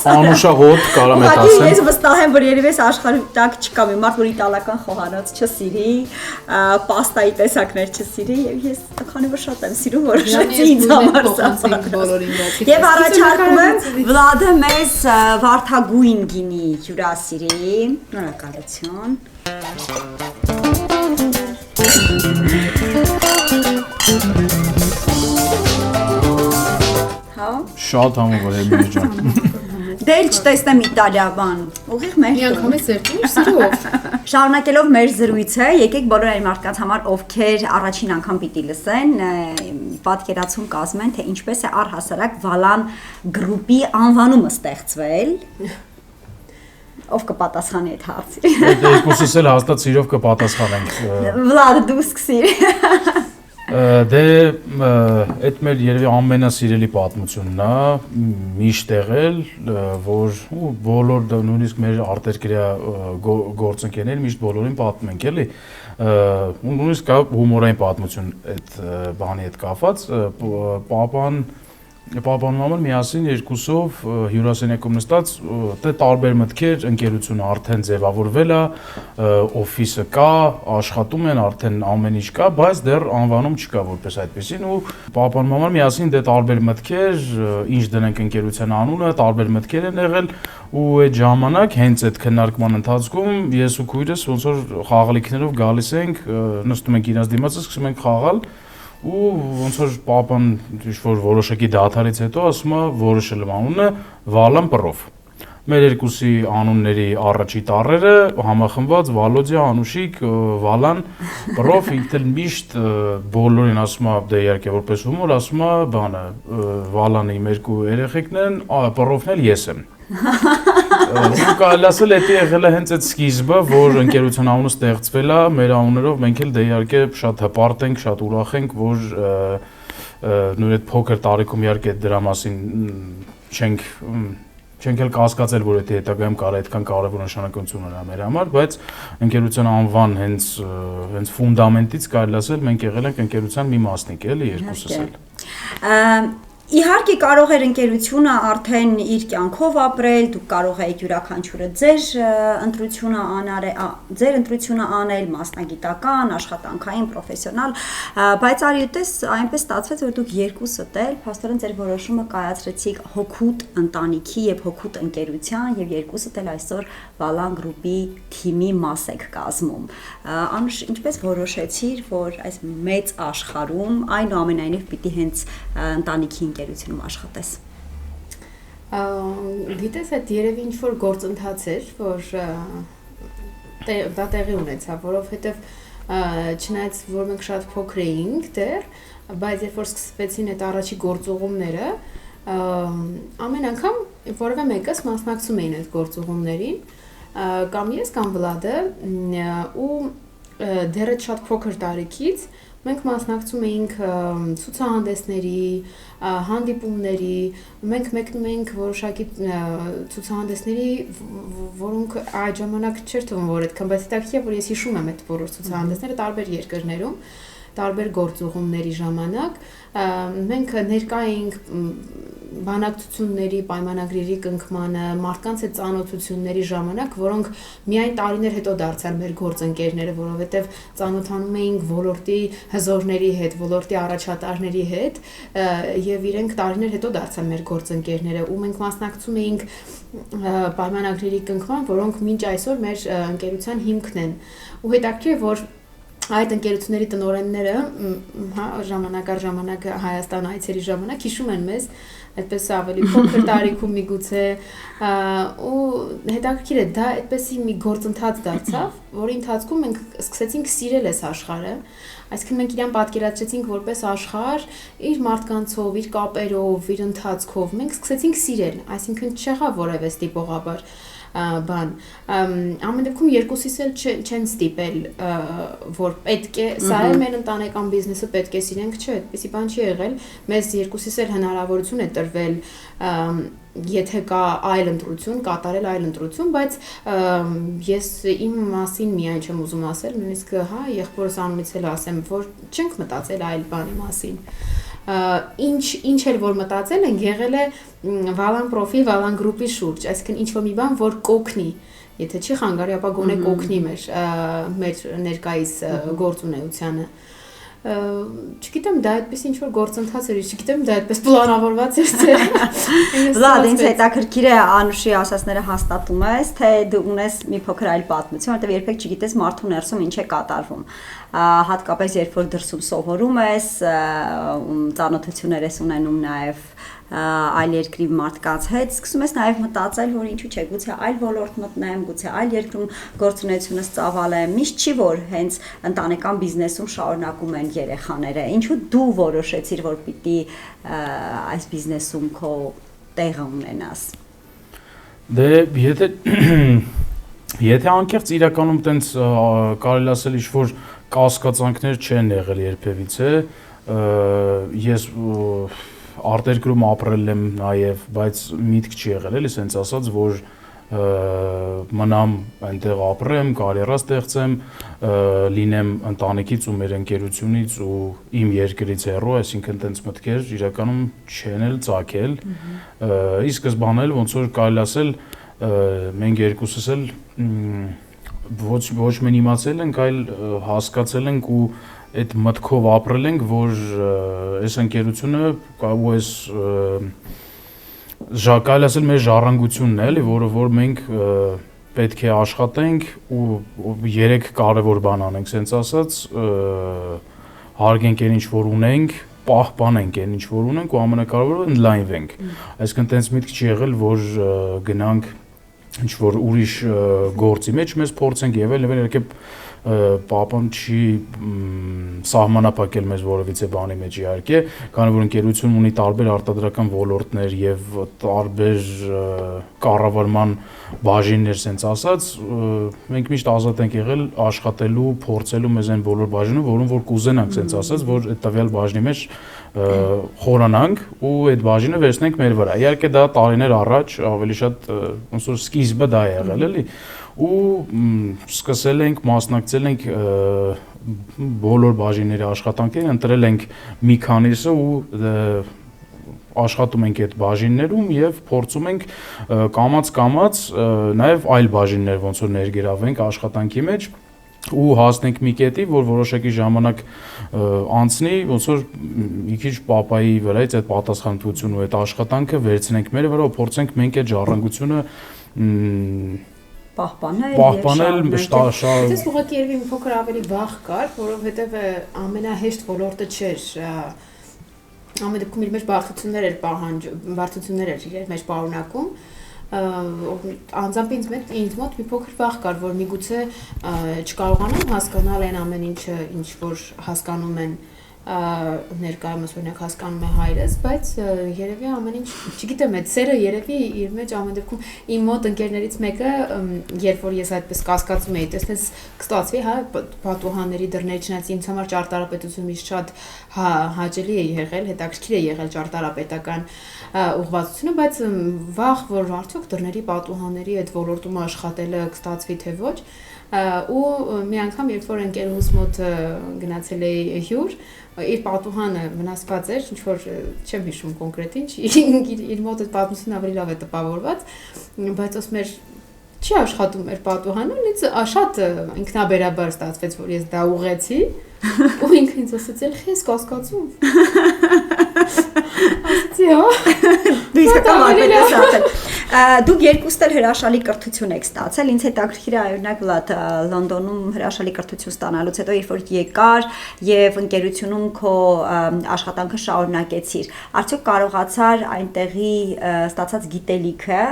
Անուշահոտ կարամ եմ ասեմ։ Ես վստահ եմ, որ երևի այս աշխարհի տակ չկա մի մարդ, որ իտալական խոհանոց չսիրի, պաստայի տեսակներ չսիրի, եւ ես քանի որ շատ եմ սիրում, որոշեցի ինձ համար սա։ Եվ առաջարկում եմ Վլադը մեզ վարդագույն գինի հյուրասիրի։ Շնորհակալություն։ Շատ համով էր ջան։ Դել չտեսնեմ Իտալիա բան, ուղիղ մեր։ Մի անգամ է սերտին սիրով։ Շարունակելով մեր զրույցը, եկեք բոլոր այն մարդկանց համար, ովքեր առաջին անգամ պիտի լսեն, պատկերացում կազմեն, թե ինչպես է առհասարակ Վալան գրուպի անվանումը ստեղծվել։ Ով կպատասխանի այդ հարցին։ Այդ երկուսս էլ հաստատ սիրով կպատասխանենք։ Վլադ, դու սկսիր։ Դե այդ մեր երևի ամենասիրելի պատմությունն է, միշտ եղել, որ բոլոր նույնիսկ մեր արտերկրյա գործընկերներ միշտ բոլորին պատմում ենք, էլի։ Նույնիսկ կա հումորային պատմություն այդ բանի հետ կապված, Պապանում համար միասին երկուսով հյուրասենյակում նստած դե տարբեր մտքեր, ընկերությունը արդեն ձևավորվել է, օֆիսը կա, աշխատում են, արդեն ամեն ինչ կա, բայց դեռ անվանում չկա որպես այդպեսին ու պապանում համար միասին դե տարբեր մտքեր, ինչ դնենք ընկերության անունը, տարբեր մտքեր են եղել ու այդ ժամանակ հենց այդ քննարկման ընթացքում ես ու քույրս ոնց որ խաղալիքներով գալիս ենք, նստում ենք իրաց դիմաց, սկսում ենք խաղալ ու ոնց որ պապան ինչ-որ որոշակի դադարից հետո ասում է որոշել եմ անունը Վալան Պրով։ Մեր երկուսի անունների առաջի տառերը համախմբված Վալոդիա, Անուշիկ, Վալան Պրով, ինքն էլ միշտ բոլորին ասում է դե իհարկե որպես հումոր ասում է բանը Վալանը իմ երկու երեխեքն են, Պրովն էլ ես եմ։ Ու կարելի ասել դա եղել է հենց այդ սկիզբը, որ ընկերության անունը ստեղծվել է, մեր անուններով մենք էլ դե իհարկե շատ հպարտ ենք, շատ ուրախ ենք, որ նույն այդ փոքր տարիքում իհարկե դրա մասին չենք էլ կասկածել, որ դա հետագայում կարող է այդքան կարևոր նշանակություն ունենա մեր համար, բայց ընկերության անվան հենց ֆունդամենտից կարելի ասել մենք եղել ենք ընկերության մի մասնիկ, էլի երկուսս էլ։ Իհարկե կարող էր ընկերությունը արդեն իր կյանքով ապրել, դուք կարող եք յուրաքանչյուրը ձեր ընտրությունը անել, մասնագիտական, աշխատանքային, պրոֆեսիոնալ, բայց արիուտես այնպես ստացվեց, որ դուք երկուսդ էլ փաստորեն ձեր որոշումը կայացրեցիք հօգուտ ընտանիքի եւ հօգուտ ընկերության եւ երկուսդ էլ այսօր Valan Group-ի թիմի մաս եք կազմում։ Անուշ, ինչպես որոշեցիր, որ այս մեծ աշխարհում այնուամենայնիվ պիտի հենց ընտանիքի ընկերությունում աշխատես։ Գիտես, այդ երևի ինչ-որ գործընթաց էր, որ դա տեղի ունեցավ, որովհետև չնայած որ մենք շատ փոքր էինք դեռ, բայց երբ որ սկսվեցին այդ առաջի գործուղումները, ամեն անգամ որևէ մեկս մասնակցում էին այդ գործուղումներին, կամ ես կամ Վլադը, ու դեռ այդ շատ փոքր տարիքից մենք մասնակցում էինք ցուցահանդեսների, հանդիպումների, մենք մեկնում էինք որոշակի ցուցահանդեսների, որոնք այդ ժամանակ չէր թվում, որ այդքան, բայց հետաքրքիր է, որ ես հիշում եմ այդ բոլոր ցուցահանդեսները տարբեր երկրներում, տարբեր գործուղումների ժամանակ, մենք ներկա էինք բանակցությունների, պայմանագրերի կնքմանը, մարդկանց հետ ծանոթությունների ժամանակ, որոնք միայն տարիներ հետո դարձան մեր գործընկերները, որովհետև ծանոթանում էինք ոլորտի հզորների հետ, ոլորտի առաջատարների հետ, եւ իրենք տարիներ հետո դարձան մեր գործընկերները, ու մենք մասնակցում էինք պայմանագրերի կնքման, որոնք մինչ այսօր մեր ընկերության հիմքն են։ Ու հետաքրքիր է, որ այդ ընկերությունների տնօրենները ժամանակ առ ժամանակ Հայաստան այցերի ժամանակ հիշում են մեզ այդպես ավելի փոքր տարիքում միգուցե ու հետաքրքիր է դա այդպեսի մի գործընթաց դարձավ, որի ընթացքում մենք սկսեցինք սիրել այս աշխարհը, այսինքն մենք իրան պատկերացրեցինք որպես աշխարհ իր մարդկանցով, իր կապերով, իր ընթացքով, մենք սկսեցինք սիրել, այսինքն չեղավ որևէ ստիպողաբար բան ամեն դեպքում երկուսիս էլ չեն ստիպել որ պետք է սա է մեր ընտանեկան բիզնեսը պետք է սիրենք չէ այդպեսի բան չի եղել մեզ երկուսիս էլ հնարավորություն է տրվել եթե կա այլ ընտրություն կատարել այլ ընտրություն բայց ես իմ մասին միայն չեմ ուզում ասել նույնիսկ հա եղբորս անունից էլ ասեմ որ չենք մտածել այլ բանի մասին ինչ էլ որ մտածել են եղել է Valan Profi, Valan Group-ի շուրջ, այսինքն ինչ-որ մի բան, որ կօգնի, եթե չի խանգարի, ապա գոնե կօգնի մեր ներկայիս գործունեությանը։ Չգիտեմ, դա այդպես ինչ-որ գործընթաց էր, չգիտեմ, դա այդպես պլանավորված էր, թե։ Լավ, ինձ հետաքրքիր է Անուշի ասածները հաստատում ես, թե դու ունես մի փոքր այլ պատմություն, որտեղ երբեք չգիտես մարդու ներսում ինչ է կատարվում։ Հատկապես երբ որ դրսում սովորում ես, ծանոթություններ ես ունենում նաև այլ երկրի մարդկանց հետ, սկսում ես նաև մտածել, որ ինչու՞ չէ, գուցե այլ ոլորտ մտնեմ, գուցե այլ երկրում գործունեությունս ծավալեմ, միշտ չի որ հենց ընտանեկան բիզնեսում շարունակում են երեխաները։ Ինչու դու որոշեցիր, որ պիտի այս բիզնեսում քո տեղը ունենաս։ Դե եթե անկեղծ իրականում տենց կարելի ասել ինչ-որ կասկածանքներ չեն եղել երբևիցե, ես արտերկրում ապրել եմ նաև, բայց միտք չի եղել, էլի սենց ասած, որ մնամ այնտեղ ապրեմ, կարիերա ստեղծեմ, լինեմ ընտանիքից ու մեր ընկերությունից ու իմ երկրից հեռու, այսինքն տենց մտքեր իրականում չեն էլ ծագել։ Ի սկզբանե ոնց որ կարելի ասել մենք երկուսս էլ ոչ մեն իմացել ենք, այլ հասկացել ենք ու այդ մտքով ապրել ենք, որ այս ընկերությունը ու այս կարելի ասել մեր ժառանգությունն է, էլի, որ մենք պետք է աշխատենք ու 3 կարևոր բան անենք, սենց ասած, հարգենք այն ինչ որ ունենք, պահպանենք այն ինչ որ ունենք ու ամենակարևորը ընդլայնվենք։ Այսինքն տենց միտք չի եղել, որ գնանք ինչ որ ուրիշ գործի մեջ մեզ փորձենք եւ այլ իհարկե պապան չի սահմանափակել մեզ որևիցե բանի մեջ իհարկե, քանի որ ընկերություն ունի տարբեր արտադրական ոլորտներ եւ տարբեր կառավարման բաժիններ, սենց ասած, մենք միշտ ազատ ենք եղել աշխատելու, փորձելու մեզ այն բոլոր բաժինը, որոնց որ կուզենանք, սենց ասած, որ այդ տվյալ բաժնի մեջ խորանանք ու այդ բաժինը վերցնենք մեր վրա։ Իհարկե դա տարիներ առաջ ավելի շատ ոնց որ սկիզբը դա է եղել, էլի։ Ու սկսել ենք, մասնակցել ենք բոլոր բաժինների աշխատանքներին, ընտրել ենք մի քանիսը ու աշխատում ենք այդ բաժիններում եւ փորձում ենք կամած նաեւ այլ բաժիններ ոնց որ ներգրավենք աշխատանքի մեջ ու հասնենք մի կետի, որ որոշակի ժամանակ անցնի, ոնց որ մի քիչ պապայի վրայից այդ պատասխանատվությունը ու այդ աշխատանքը վերցնենք մեր վրա ու փորձենք մենք այդ ժառանգությունը պահպանել Դες ուղղակի երևի մի փոքր ավելի վաղ կար, որովհետև ամենահեշտ ոլորտը չէր։ Ամեն դեպքում իր մեջ բարդություններ էր իր մեջ պարունակում։ Անձամբ ինձ մոտ մի փոքր վախ կար, որ միգուցե չկարողանամ հասկանալ այն ամեն ինչը, ինչ որ հասկանում են ներկայումս օրինակ հասկանում է հայրս, բայց երևի ամեն ինչ, չգիտեմ, այդ սերը երևի իր մեջ ամեն դեպքում իմ մոտ ընկերներից մեկը, երբ որ ես այդպես կասկածում էի, տեսնես կստացվի, հա, պատուհանների դռների չնայած ինձ համար ճարտարապետությունը միշտ շատ հաճելի է եղել, հետաքրքիր է եղել ճարտարապետական ուղղվածությունը, բայց վաղ որ արդյոք դռների պատուհանների այդ ոլորտում աշխատելը կստացվի թե ոչ, ու մի անգամ երբ որ ընկերուհուս մոտ գնացել էի հյուր, իր պատուհանը վնասված էր, ինչ որ չեմ հիշում կոնկրետ ինչ, իր մոտ այդ պատմությունը ավելի լավ է տպավորված, բայց ոսմ էր չի աշխատում էր պատուհանը, ինձ շատ ինքնաբերաբար ստացվեց, որ ես դա ուղեցի, ու ինքը ինձ ասաց, «Ես կասկածում»։ Ասացի, հա։ Դուք երկուստ էլ հրաշալի կրթություն եք ստացել, ինձ հետաքրքիր է օրինակ Վլադ Լոնդոնում հրաշալի կրթություն ստանալուց հետո երբ որ եկար եւ ընկերությունում քո աշխատանքը շարունակեցիր, արդյոք կարողացար այնտեղի ստացած գիտելիքը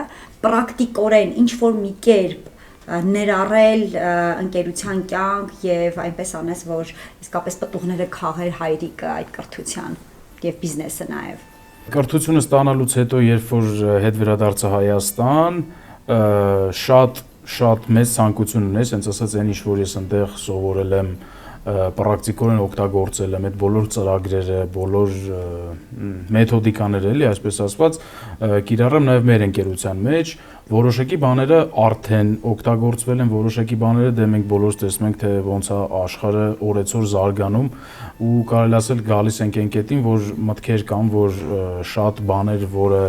պրակտիկորեն ինչ որ մի կերպ ներառել ընկերության կյանք եւ այնպես անես, որ իսկապես պտուղները քաղեր հայրիկը այդ կրթության եւ բիզնեսը նաեւ։ Կրթությունը ստանալուց հետո, երբ որ հետ վերադարձա Հայաստան, շատ մեծ ցանկություն ունես, հենց ասած այն ինչ որ ես այնտեղ սովորել եմ, պրակտիկորեն օգտագործել եմ այդ բոլոր ծրագրերը, բոլոր մեթոդիկաները, էլի, այսպես ասված, կիրառեմ նաև մեր ընկերության մեջ, որոշակի բաները արդեն օգտագործվել են, որոշակի բաները դե մենք բոլորս տեսնում ենք, թե ոնց է աշխարհը օրեցօր զարգանում ու կարելի ասել գալիս ենք այն կետին, որ մտքեր կան, որ շատ բաներ, որը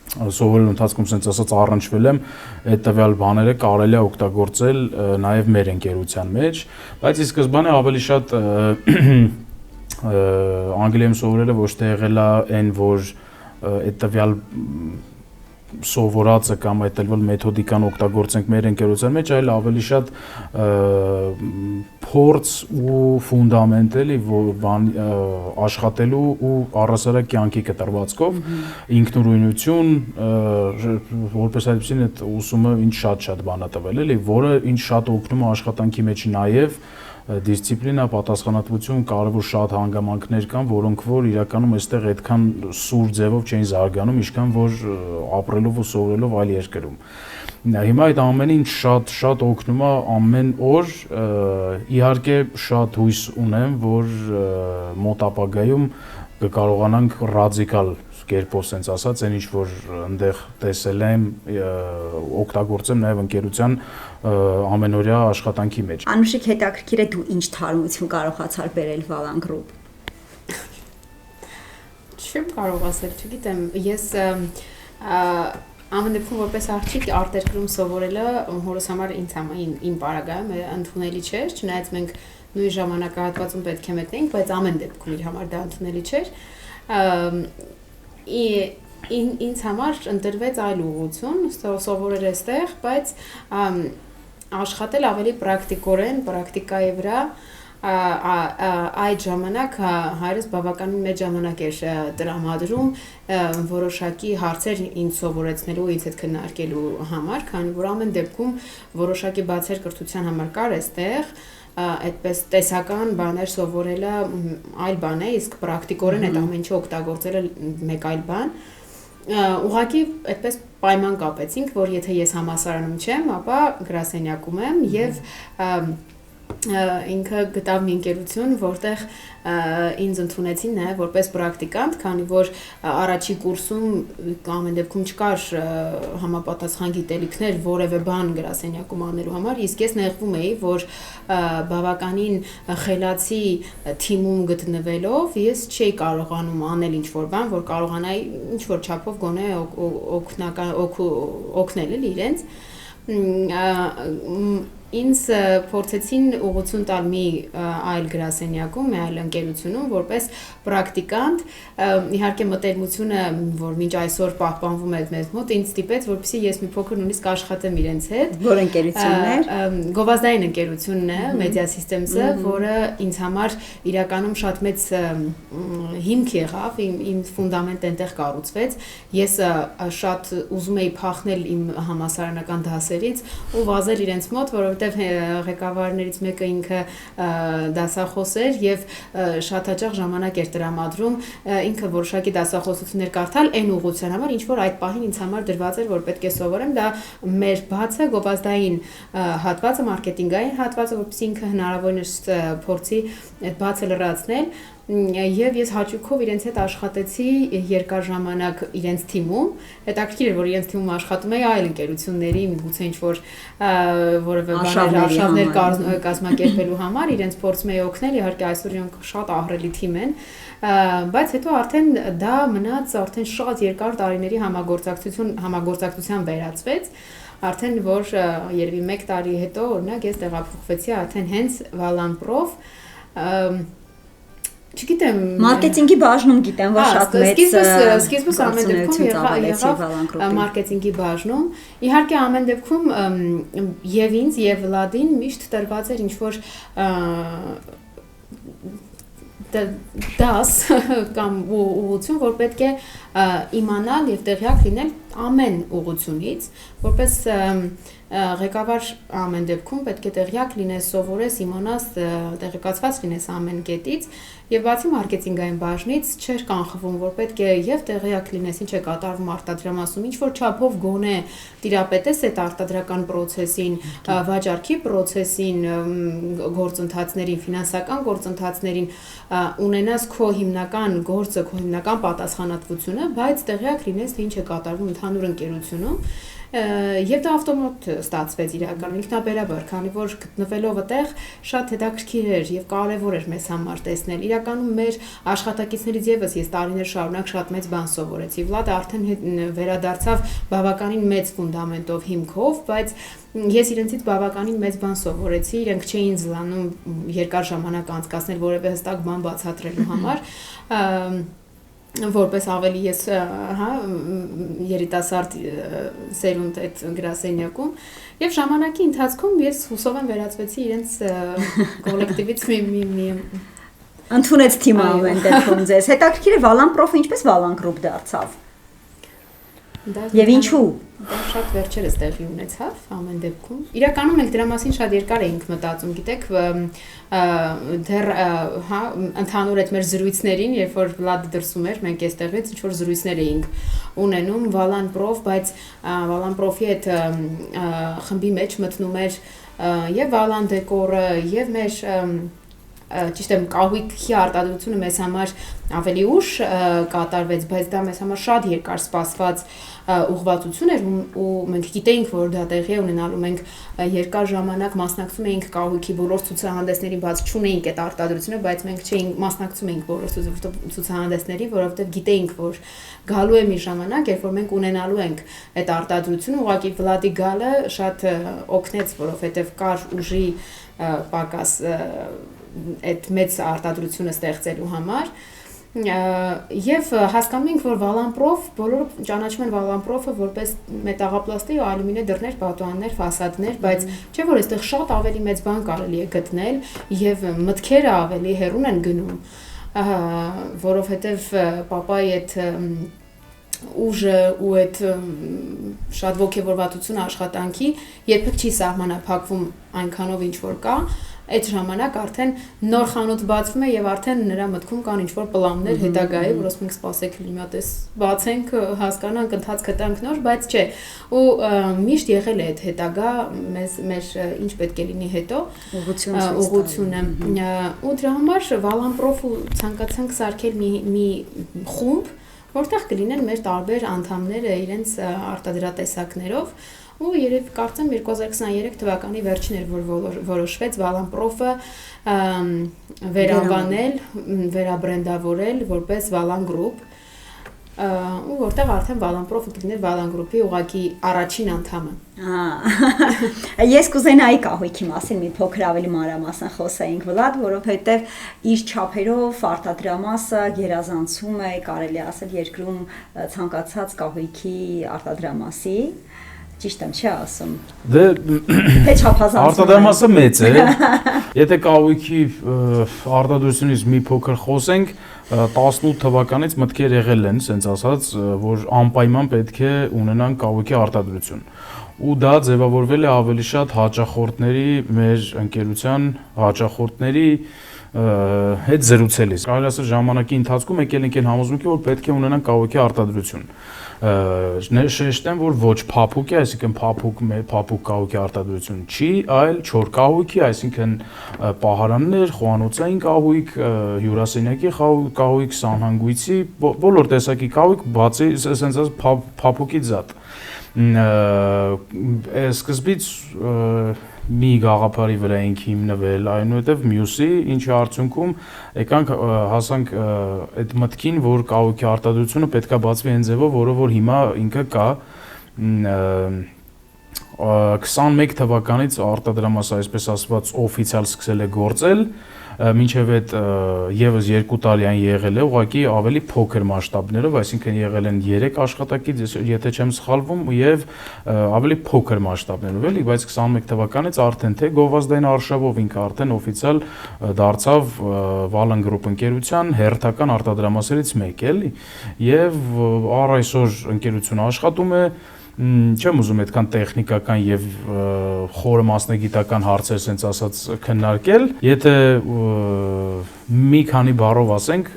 սովորելու ընթացքում sense ասած առնչվել եմ, այդ տվյալ բաները կարելի է օգտագործել նաև մեր ընկերության մեջ, բայց ի սկզբանե ավելի շատ անգլիայում սովորելը ոչ թե եղել է այն, որ այդ տվյալ սովորածը կամ այդ տվյալ մեթոդիկան օգտագործենք մեր ընկերության մեջ, այլ ավելի շատ փորձ ու ֆունդամենտ էլի աշխատելու ու առասարակ կյանքի կտրվածքով ինքնուրույնություն որպես այդպեսին այդ ուսումը ինչ շատ բան է տվել էլի, որը ինչ շատ օգնում է աշխատանքի մեջ նաև դիսցիպլինա, պատասխանատվություն, կարևոր շատ հանգամանքներ կան, որոնք որ իրականում այստեղ այդքան սուր ձևով չեն զարգանում, ինչքան որ ապրելով ու սովորելով այլ երկրում։ Հիմա այդ ամեն ինչ շատ օգնում է ամեն օր, իհարկե շատ հույս ունեմ, որ մոտ ապագայում կկարողանանք ռադիկալ կերպով sense ասած, այն ինչ որ այնտեղ տեսել եմ, օգտագործեմ նաև ընկերության ամենօրյա աշխատանքի մեջ։ Անուշիկ հետաքրքիր է դու ինչ թարմություն կարողացար բերել Valan Group։ Չեմ կարող ասել, չգիտեմ, ես ամեն դեպքում որպես աղջիկ արտերկրում սովորելը հորս համար իմ պարագայում ընդունելի չէր, չնայած մենք նույն ժամանակահատվածում պետք է մտնենք, բայց ամեն դեպքում իր համար դա ընդունելի չէր։ Ինձ համար ընտրվեց այլ ուղղություն, սովորել էստեղ, բայց աշխատել ավելի պրակտիկորեն, պրակտիկայի վրա, այդ ժամանակ հայրս բավականին մեծ ժամանակ էր տրամադրում որոշակի հարցեր ինձ սովորեցնելու, ինձ հետ քննարկելու համար, քանի որ ամեն դեպքում որոշակի բացեր կրթության համար կար էստեղ, այդպես տեսական բաներ սովորելը այլ բան է, իսկ պրակտիկորեն այդ ամեն ինչը օգտագործելը մեկ այլ բան։ Ուղղակի այդպես պայման կապեցինք, որ եթե ես համալսարանում չեմ, ապա գրասենյակում եմ եւ ինքը գտավ մի ընկերություն, որտեղ ինձ ընդունեցին նաև որպես պրակտիկանտ, քանի որ առաջի կուրսում ամեն դեպքում չկար համապատասխան գիտելիքներ որևէ բան գրասենյակում անելու համար, իսկ ես նեղվում էի, որ բավականին խելացի թիմում գտնվելով ես չէի կարողանում անել ինչ-որ բան, որ կարողանայի ինչ-որ չափով գոնե օգնել իրենց ինձ փորձեցին ուղղություն տալ մի այլ գրասենյակում, մի այլ ընկերությունում, որպես պրակտիկանտ, իհարկե մտերմությունը, որ մինչ այսօր պահպանվում է մեզ մոտ, ինձ ստիպեց, որպեսզի ես մի փոքր նույնիսկ աշխատեմ իրենց հետ։ Որ ընկերությունն էր։ Գովազդային ընկերությունն է, Media Systems-ը, որը ինձ համար իրականում շատ մեծ հիմք եղավ, իմ ֆունդամենտը այնտեղ կառուցվեց։ Ես շատ ուզում էի փախնել իմ համալսարանական դասերից ու վազել իրենց մոտ, որովհետև ղեկավարներից մեկը ինքը դասախոս էր եւ շատ հաճախ ժամանակ էր տրամադրում ինքը որոշակի դասախոսություններ կարդալ այն ուղղության համար, ինչ որ այդ պահին ինձ համար դրված էր, որ պետք է սովորեմ, դա մեր բացը գովազդային հատվածը, մարքեթինգային հատվածը, որպեսզի ինքը հնարավորինս փորձի այդ բացը լրացնել եւ ես հաճույքով իրենց հետ աշխատեցի երկար ժամանակ իրենց թիմում, հետաքրքիր էր, որ իրենց թիմում աշխատում էի այլ ընկերությունների, միգուցե ինչ-որ որևէ արշավներ կազմակերպելու համար, իրենց փորձում էի օգնել, իհարկե այսօր իրանք շատ ահռելի թիմ են, բայց հետո արդեն դա մնաց արդեն շատ երկար տարիների համագործակցության վերածվեց, արդեն որ երևի 1 տարի հետո օրինակ ես տեղափոխվեցի արդեն հենց Valan-Prof Չգիտեմ, մարքեթինգի բաժնում գիտեմ, որ շատ մեծ սկիզբս ամեն դեպքում եղավ մարքեթինգի բաժնում։ Իհարկե ամեն դեպքում եւ ինձ եւ Վլադին միշտ տրված էր ինչ-որ դաս կամ ուղղություն, որ պետք է իմանալ եւ տեղյակ լինել ամեն ուղղությունից, որպես ղեկավար ամեն դեպքում պետք է տեղյակ լինես, սովորես, իմանաս, տեղեկացված լինես ամեն կետից եւ բացի մարքեթինգային բաժնից չէր կանխվում, որ պետք է եւ տեղյակ լինես ինչ է կատարվում արտադրամասում, ինչ որ չափով գոնե տիրապետես այդ արտադրական process-ին, վաճառքի process-ին, գործընթացներին, ֆինանսական գործընթացներին, ունենաս քո հիմնական գործը, քո հիմնական պատասխանատվությունը, բայց տեղյակ լինես թե ինչ է կատարվում ընդհանուր ընկերությունում Եվ դա ավտոմատ ստացվեց իրականում ինքնաբերաբար, քանի որ գտնվելով այդտեղ շատ հետաքրքիր էր եւ կարեւոր էր մեզ համար տեսնել։ Իրականում մեր աշխատակիցներից եւս ես տարիներ շարունակ շատ մեծ բան սովորեցի։ Վլադը արդեն վերադարձավ բավականին մեծ ֆունդամենտով հիմքով, բայց ես իրենցից բավականին մեծ բան սովորեցի, իրենք չէին զլանում երկար ժամանակ անցկացնել որևէ հստակ բան բացատրելու համար որպես ավելի ես երիտասարդ սերունդ այդ գրասենյակում եւ ժամանակի ընթացքում ես հուսով եմ վերածվեցի իրենց կոլեկտիվից մի ընդունեց թիմը ամեն դեպքում ձեզ հետաքրքիր է Valan-Prof-ը ինչպես Valan Group դարձավ Եվ ինչու Դա շատ վերջերս տեղի ունեցավ ամեն դեպքում իրականում մենք դրա մասին շատ երկար էինք մտածում գիտեք դեռ ընդհանուր այդ մեր զրույցներին երբ որ Վլադը դրսում էր մենք այստեղից ինչ որ զրույցներ էինք ունենում Valan-Prof բայց Valan-Prof-ի այդ խմբի մեջ մտնում էր եւ Valan Decor-ը եւ մեր ճիշտ է կահույքի արտադրությունը մեզ համար ավելի ուշ կատարվեց, բայց դա մեզ համար շատ երկար սպասված ուղղվածություն էր ու մենք գիտեինք, որ դա տեղի է ունենալու, մենք երկար ժամանակ մասնակցում էինք կահույքի բոլոր ցուցահանդեսներին, բայց չունեինք այդ արտադրությունը, բայց մենք չէինք մասնակցում էինք բոլոր ցուցահանդեսներին, որովհետև գիտեինք, որ գալու է մի ժամանակ, երբ որ մենք ունենալու ենք այդ արտադրությունը, ուղղակի Վլադի գալը շատ օգնեց, որովհետև կար ուժի պակաս այդ մեծ արտադրությունը ստեղծելու համար եւ հասկանում ենք որ Valan-Prof բոլորը ճանաչում են Valan-Prof-ը որպես մետաղապլաստի ալյումինե դռներ, պատուհաններ, ֆասադներ, բայց չէ որ այստեղ շատ ավելի մեծ բան կարելի է գտնել եւ մտքերը ավելի հեռուն են գնում, որովհետեւ պապայի այդ ուժը ու այդ շատ ոգևորվածությունը աշխատանքի երբեք չի սահմանափակվում այնքանով ինչ որ կա այդ ժամանակ արդեն նոր խանութ բացվում է եւ արդեն նրա մտքում կան ինչ-որ պլաններ հետագայի, որ ասում ենք սպասեք լիմատես բացենք, հասկանանք, ընթացքը տանք նոր, բայց չէ։ Ու միշտ եղել է այդ հետագա մեր ինչ պետք է լինի հետո ուղղությունը։ Ու դրա համար Valanprof-ը ցանկացանք սարքել մի խումբ, որտեղ կլինեն մեր տարբեր անդամները իրենց արտադրատեսակներով ու երբ կարծեմ 2023 թվականի վերջին էր, որ որոշվեց Valanprof-ը վերանվանել, վերաբրենդավորել որպես Valan Group, ու որտեղ արդեն Valanprof-ը կլիներ Valan Group-ի ուղղակի առաջին անդամը։ Ես կուզենայի կահույքի մասին մի փոքր ավելի մանրամասն խոսեինք, Վլադ, որովհետև իր չափերով արտադրամասը գերազանցում է, կարելի ասել, երկրում ցանկացած կահույքի արտադրամասի։ Ճիշտ եմ, չի ասում։ Դե արտադրամասը մեծ է։ Եթե կահույքի արտադրությունից մի փոքր խոսենք, 18 թվականից մտքեր եղել են, ասենց ասած, որ անպայման պետք է ունենան կահույքի արտադրություն։ Ու դա ձևավորվել է ավելի շատ հաճախորդների, մեր ընկերության հաճախորդների հետ զրուցելիս։ Կարելի ասել ժամանակի ընթացքում եկել ենք այն համոզմունքի, որ պետք է ունենան կահույքի արտադրություն։ Շեշտեմ, որ ոչ փափուկ է, այսինքն փափուկ կահույքի արտադրություն չի, այլ չոր կահույքի, այսինքն պահարաններ, խոհանոցային կահույք, հյուրասենյակի կահույք, սանհանգույցի, բոլոր տեսակի կահույք, բացի ասենց փափուկից զատ։ Սկզբից մի գաղափարի վրա ենք հիմնվել, այնուհետև մյուսի, ինչի արդյունքում եկանք հասանք այդ մտքին, որ կահույքի արտադրությունը պետքա բացվի այն ձևով, որով որ հիմա ինքը կա 21 թվականից արտադրամասը, այսպես ասված, օֆիցիալ սկսել է գործել, մինչև այդ եւս 2 տարի այն եղել է ուղղակի ավելի փոքր մասշտաբներով, այսինքն եղել են 3 աշխատակից, եթե չեմ սխալվում, եւ ավելի փոքր մասշտաբներով էլի, բայց 21 թվականից արդեն թե գովազդային արշավով ինքը արդեն օֆիցիալ դարձավ Valan Group ընկերության հերթական արտադրամասերից մեկը էլի, եւ առ այսօր ընկերությունը աշխատում է չեմ ուզում այդքան տեխնիկական եւ խորը մասնագիտական հարցեր ասենց ասած քննարկել, եթե մի քանի բառով ասենք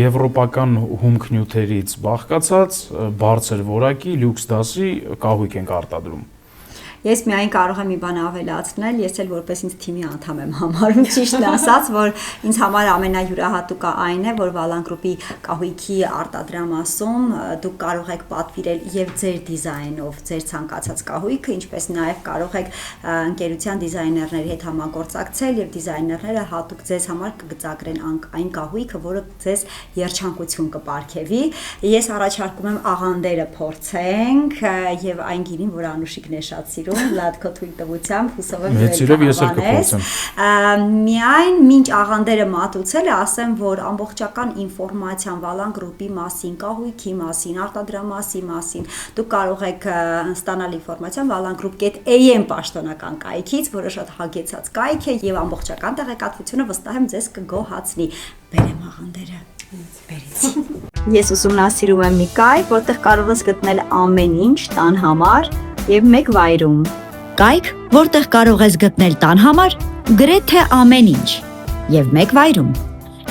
եվրոպական հումքնյութերից բաղկացած բարձր որակի լյուքս դասի կահույք ենք արտադրում։ Ես միայն կարող եմ մի բան ավելացնել, ես էլ որպես ինձ թիմի անդամ եմ համարում, ճիշտն ասած, որ ինձ համար ամենայուրահատուկը այն է, որ Valan Group-ի կահույքի արտադրամասում դուք կարող եք պատվիրել եւ ձեր դիզայնով ձեր ցանկացած կահույքը, ինչպես նաեւ կարող եք ընկերության դիզայներների հետ համագործակցել եւ դիզայներները հատուկ ձեզ համար կգծագրեն այն կահույքը, որը ձեզ երջանկություն կպարգևի։ Ես առաջարկում եմ աղանդերը փորձենք եւ այն գինին, որ Անուշիկն է շատ սիրում, Լատկո թույլ տվությամբ, հուսով եմ միայն մինչ աղանդերը մատուցել է, ասեմ, որ ամբողջական ինֆորմացիան Valan Group-ի մասին, կահույքի մասին, արտադրամասի մասին, դուք կարող եք ստանալ ինֆորմացիան valan.group.am պաշտոնական կայքից, որը շատ հագեցած կայք է եւ ամբողջական տեղեկատվությունը վստահ եմ ձեզ կգոհացնի։ Բերեմ աղանդերը։ Ես ուսումնասիրում եմ մի կայք, որտեղ կարող ես գտնել ամեն ինչ տան համար եւ մեկ վայրում։ Կայք, որտեղ կարող ես գտնել տան համար գրեթե ամեն ինչ եւ մեկ վայրում։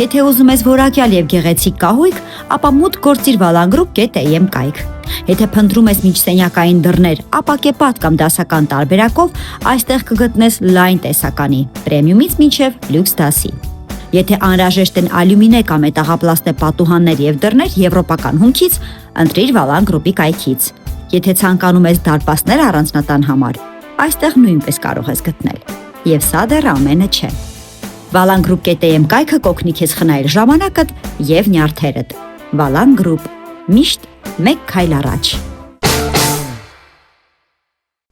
Եթե ուզում ես որակյալ եւ գեղեցիկ կահույք, ապա մուտք գործիր valan.group.am կայք։ Եթե փնտրում ես միջսենյակային դռներ, ապակեպատ կամ դասական տարբերակով, այստեղ կգտնես լայն տեսականի, պրեմիումից մինչև լյուքս դասի։ Եթե անհրաժեշտ են ալյումինե կամ մետաղապլաստե պատուհաններ եւ դռներ եվրոպական հումքից, ընտրիր Valan Group-ի կայքից։ Եթե ցանկանում ես դարպասներ առանձնատան համար, այստեղ նույնպես կարող ես գտնել։ Եվ սա դեռ ամենը չէ։ Valan Group.am կայքը կօգնի քեզ խնայել ժամանակդ եւ նյարդերդ։ Valan Group, միշտ մեկ քայլ առաջ։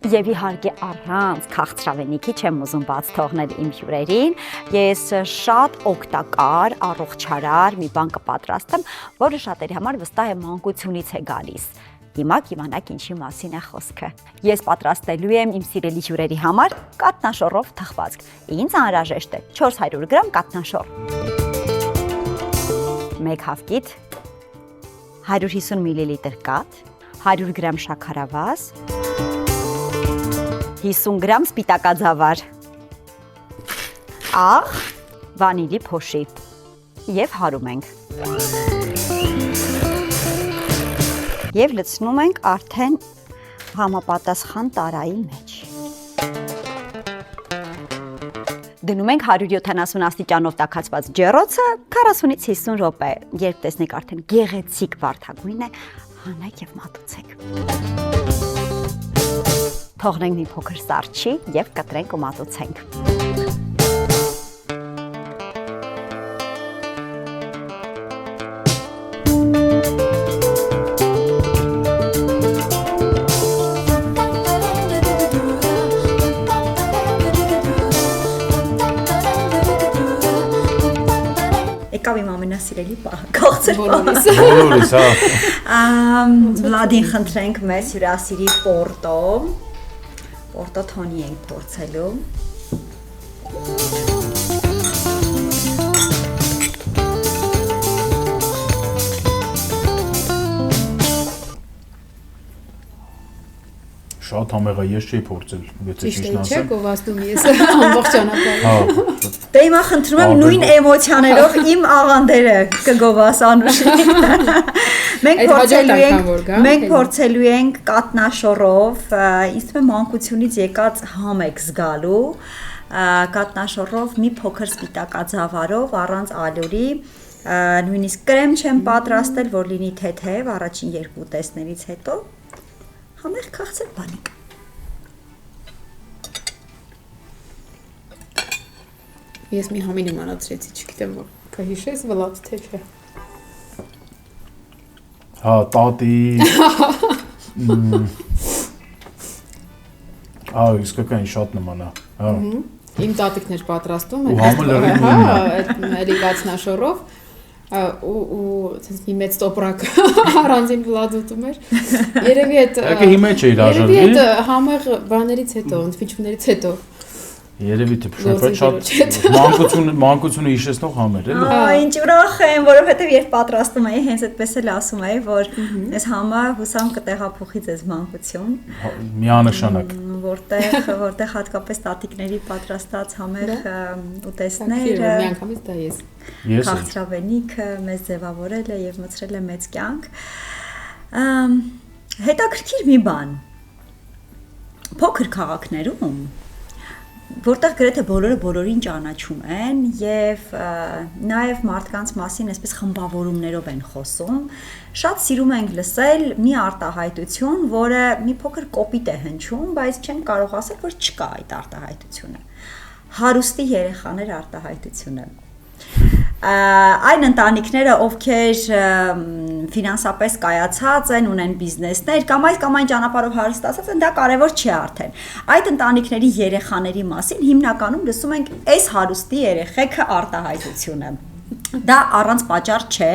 Եվ իհարկե առանց քաղցրավենիքի չեմ ուզում բաց թողնել իմ հյուրերին, ես շատ օգտակար, առողջարար մի բան կպատրաստեմ, որը շատերի համար վստահ եմ մանկությունից է գալիս։ Հիմա կիմանաք ինչի մասին է խոսքը։ Ես պատրաստելու եմ իմ սիրելի հյուրերի համար կատնաշոռով թխվածք։ Ինձ անհրաժեշտ է 400 գրամ կատնաշոռ, 1 հավկիթ, 150 մլ կաթ, 100 գրամ շաքարավազ, 50 գրամ սպիտակաձավար։ աղ, վանիլի փոշի եւ հարում ենք։ Եվ լցնում ենք արդեն համապատասխան տարայի մեջ։ Դնում ենք 170 աստիճանով տաքացված ջեռոցը 40-ից 50 րոպե։ Երբ տեսնեք արդեն գեղեցիկ վարդագույն է, հանեք եւ մատուցեք։ Թողնենք մի փոքր սառչի եւ կտրենք ու մատուցենք։ Եկավ իմ ամենասիրելի պահը, կողծր պահը։ Բոլորիս, հա։ Վլադին խնդրենք մեզ հյուրասիրի Պորտո թոնի ենք փորձելու։ Շատ համեղա, ես չէի փորձել, եթե Ճիշտ ճիշտն է, չէ, ասեմ։ գովազդում ես ամբողջ ճանապարհը։ Հա, Դե հիմա խնդրում եմ նույն էմոցիաներով իմ աղանդերը կգովաս Անուշի։ Մենք փորձելու ենք կատնաշոռով, ինձ թվում է մանկությունից եկած համ եք զգալու, կատնաշոռով մի փոքր սպիտակաձավարով առանց ալյուրի, նույնիսկ կրեմ չեմ պատրաստել, որ լինի թեթև առաջին երկու տեսներից հետո համեղ քաղցր բանիկ։ Ես մի համին իմանացրեցի, չգիտեմ որ կհիշես Վլադ թե չէ։ հա, տատի։ Իսկական շատ նման է։ Հա։ Իմ տատիկն էր պատրաստում, Ու համը լրիվ նույնն է։ այդ էլի կացնաշորով ու ցած մի մեծ տոպրակ առանձին Վլադ ուտում էր։ Երևի այդ Եկե հիմա չէի լաժարվի։ Երևի այդ համեղ բաներից հետո, ընդմիջումներից հետո։ Երևի թե շփոթ շատ մանկությունը հիշեցնող համեր էլի։ Ինչ ուրախ եմ, որովհետև երբ պատրաստում էի, հենց այդպես էլ ասում էի, որ այս համը հուսամ կտեղափոխի ձեզ մանկություն, Միանշանակ։ որտեղ հատկապես տատիկների պատրաստած համեղ ուտեստները, Միանգամից դա ես։ Ես քաղցրավենիքը մեզ ձևավորել է եւ մցրել է մեծ կյանք։ Հետաքրքիր մի բան։ Փոքր քաղաքներում որտեղ գրեթե բոլորը բոլորին ճանաչում են եւ նաեւ մարդկանց մասին այսպես խմբավորումներով են խոսում, շատ սիրում ենք լսել մի արտահայտություն, որը մի փոքր կոպիտ է հնչում, բայց չեն կարող ասել, որ չկա այդ արտահայտությունը։ Հարուստի երեխաներ արտահայտությունը։ Այն ընտանիքները, ովքեր ֆինանսապես կայացած են, ունեն բիզնեսներ կամ այն ճանապարհով հարստացած են, դա կարևոր չի արդեն։ Այդ ընտանիքների երեխաների մասին հիմնականում լսում ենք այս հարուստի երեխեքը արտահայտությունը։ Դա առանց պատճառ չէ,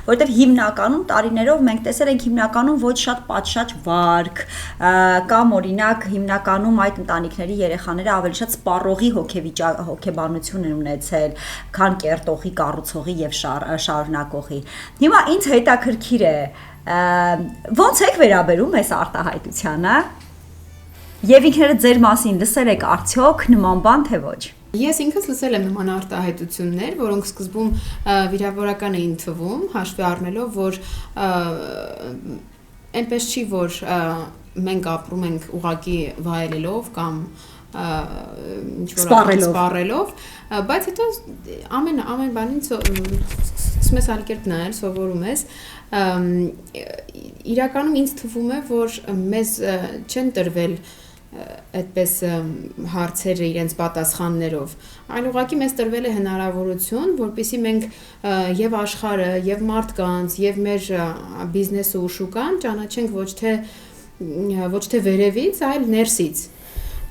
որովհետև հիմնականում տարիներով մենք տեսել ենք հիմնականում ոչ շատ պատշաճ վարք կամ օրինակ հիմնականում այդ ընտանիքների երեխաները ավելի շատ սպառողի հոգեբանություն են ունեցել, քան կերտողի, կառուցողի եւ շարունակողի։ Հիմա ինձ հետաքրքիր է, ոնց եք վերաբերում այս արտահայտությանը եւ ինքներդ ձեր մասին լսել եք արդյոք նման բան թե ոչ։ Ես ինքս լսել եմ նման արտահայտություններ, որոնք սկզբում վիրավորական էին թվում, հաշվի առնելով, որ այնպես չի, որ մենք ապրում ենք ուղղակի վայելելով կամ ինչ-որ սպառելով, բայց հետո ամեն բանին սկսում ես այլ կերպ նայել, սովորում ես, իրականում ինձ թվում է, որ մեզ չեն տրվել այդպես հարցերը իրենց պատասխաններով, այլ ուղղակի մեզ տրվել է հնարավորություն, որպեսզի մենք եւ աշխարհը, եւ մարդկանց, եւ մեր բիզնեսը ու շուկան ճանաչենք ոչ թե վերևից, այլ ներսից։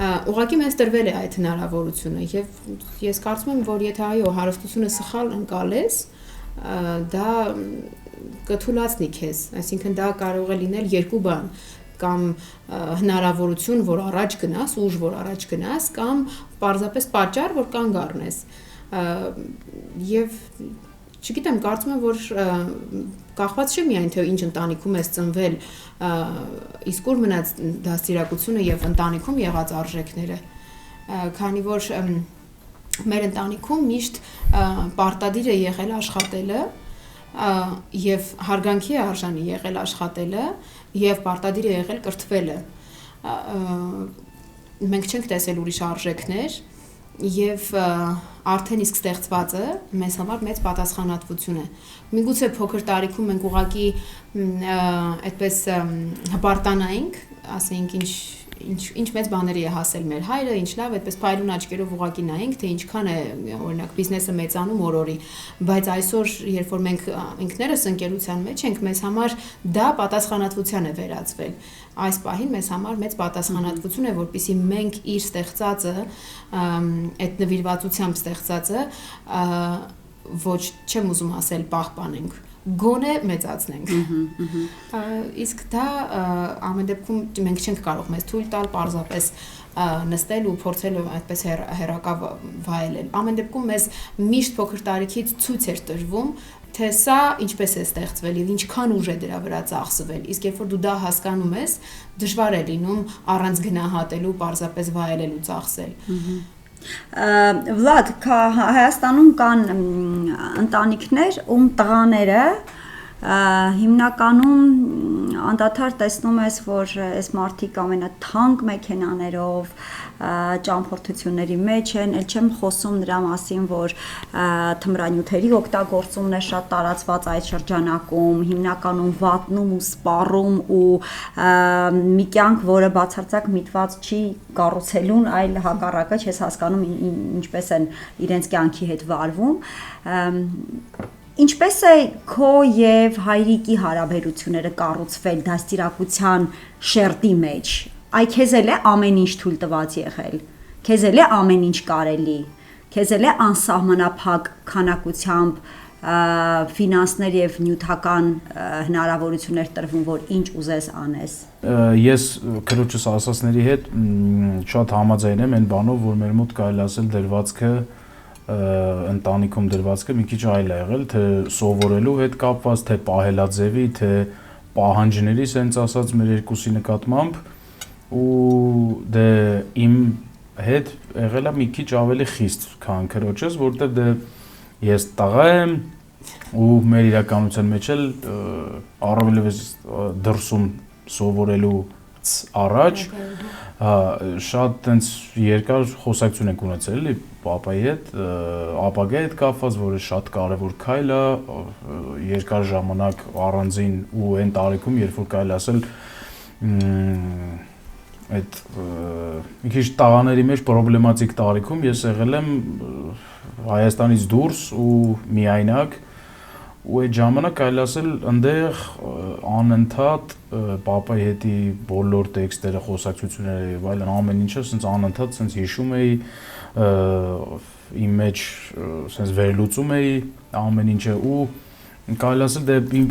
Ուղղակի մեզ տրվել է այդ հնարավորությունը եւ ես կարծում եմ, որ եթե այո, հարստությունը սխալ ընկալես, դա կթուլացնի քեզ, այսինքն դա կարող է լինել երկու բան, կամ հնարավորություն, որ առաջ գնաս, ուժ, որ առաջ գնաս, կամ պարզապես պատճառ, որ կանգ առնես։ Եվ չգիտեմ, կարծում եմ, որ կախված չէ միայն թե ինչ ընտանիքում ես ծնվել, իսկ ուր մնաց դաստիարակությունը եւ ընտանիքում եղած արժեքները, քանի որ մեր ընտանիքում միշտ պարտադիր է եղել աշխատելը եւ հարգանքի է արժանի եղել աշխատելը եւ պարտադիր է եղել կրթվելը մենք չենք տեսել ուրիշ արժեքներ եւ արդեն իսկ ստեղծվածը մեզ համար մեծ պատասխանատվություն է միգուցե փոքր տարիքում մենք ուղղակի այդպես հպարտանայինք ասենք ինչ մեծ բաների է հասել մեր հայրը, ինչ լավ, այդպես փայլուն աչքերով ուղակի նայենք, թե ինչքան է օրինակ բիզնեսը մեծանում օր-օրի, բայց այսօր երբ որ մենք ինքներս ընկերության մեջ ենք, մեզ համար դա պատասխանատվության է վերածվել։ Այս պահին մեզ համար մեծ պատասխանատվություն է, որպեսզի մենք իր ստեղծածը, այդ նվիրվածությամբ ստեղծածը ոչ չեմ ուզում ասել պահպանենք գոնե մեծացնենք։ Իսկ դա ամեն դեպքում մենք չենք կարող մեզ թույլ տալ պարզապես նստել ու փորձել այդպես հերակավ վայելել։ Ամեն դեպքում մեզ միշտ փոքր տարիքից ցույց էր տրվում, թե սա ինչպես է ստեղծվել եւ ինչքան ուժ է դրա վրա ծախսվել։ Իսկ երբ որ դու դա հասկանում ես, դժվար է լինում առանց գնահատելու պարզապես վայելել ու ծախսել։ Վլադ, Հայաստանում կան ընտանիքներ, ում տղաները հիմնականում անդադար տեսնում ես, որ այս մարդիկ ամենաթանկ մեքենաներով ճամփորդությունների մեջ են, ել չեմ խոսում նրա մասին, որ թմրանյութերի օգտագործումն է շատ տարածված այդ շրջանակում, հիմնականում վատնում ու սպառում ու մի կյանք, որը բացարձակ միտված չի կառուցելուն, այլ հակառակը, չես հասկանում ինչպես են իրենց կյանքի հետ վարվում։ Ինչպես է քո եւ հայրիկի հարաբերությունները կառուցվել դաստիարակության շերտի մեջ։ Այ քեզ էլ է ամեն ինչ թույլ տված եղել։ Քեզ էլ է ամեն ինչ կարելի։ Քեզ էլ է անսահմանափակ քանակությամբ ֆինանսներ եւ նյութական հնարավորություններ տրվում, որ ինչ ուզես անես։ Ես քրոջս ասածների հետ շատ համաձայն եմ այն բանով, որ մեր մոտ կարելի ասել դրվածքը ընտանիքում դրվածքը մի քիչ այլ է եղել, թե սովորելու հետ կապված, թե պահելաձևի, թե պահանջների, ասենց ասած մեր երկուսի նկատմամբ ու դե իմ հետ եղել է մի քիչ ավելի խիստ, քան քրոջս, որտեղ դե ես տղա եմ ու մեր իրականության մեջ էլ առավելևս դրսում սովորելու առաջ շատ տենց երկար խոսակցություն ենք ունեցել էլի պապայի հետ, ապագայի հետ կապված, որը շատ կարևոր քայլ է, երկար ժամանակ առանձին ու այն տարիքում, երբ որ կարելի ասել այդ մի քիչ տղաների մեջ պրոբլեմատիկ տարիքում ես եղել եմ Հայաստանից դուրս ու միայնակ ու այդ ժամանակ կարելի ասել ընդեղ անընդհատ պապայի հետի բոլոր տեքստերը, խոսակցությունները եւ այլն ամեն ինչը ասենց անընդհատ ասենց հիշում էի իմ մեջ ասենց վերլուծում էի ամեն ինչը ու կարելի ասել դե իմ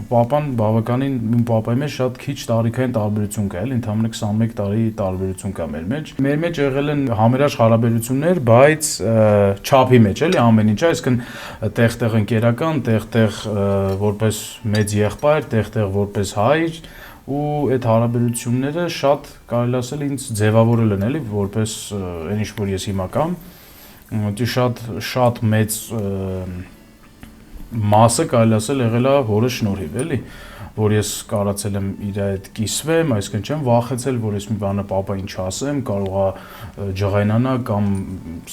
պապան բավականին իմ պապայի մեջ շատ քիչ տարիքային տարբերություն կա, էլի ընդհանուր 21 տարի տարբերություն կա մեր մեջ։ Մեր մեջ եղել են համերաշխ հարաբերություններ, բայց չափի մեջ, էլի ամեն ինչ, այսինքն տեղ-տեղ ընկերական, տեղ-տեղ որպես մեծ եղբայր, տեղ-տեղ որպես հայր ու այդ հարաբերությունները շատ կարելի ասել ինձ ձևավորել են, էլի որպես այն ինչ որ ես հիմա կամ, շատ մեծ մասը կարելի ասել եղել է հորը շնորհիվ, էլի, որ ես կարացել եմ իր հետ կիսվեմ, այսինքն չեմ վախեցել, որ ես մի բանը պապա ինչ ասեմ, կարող է ջղայնանա կամ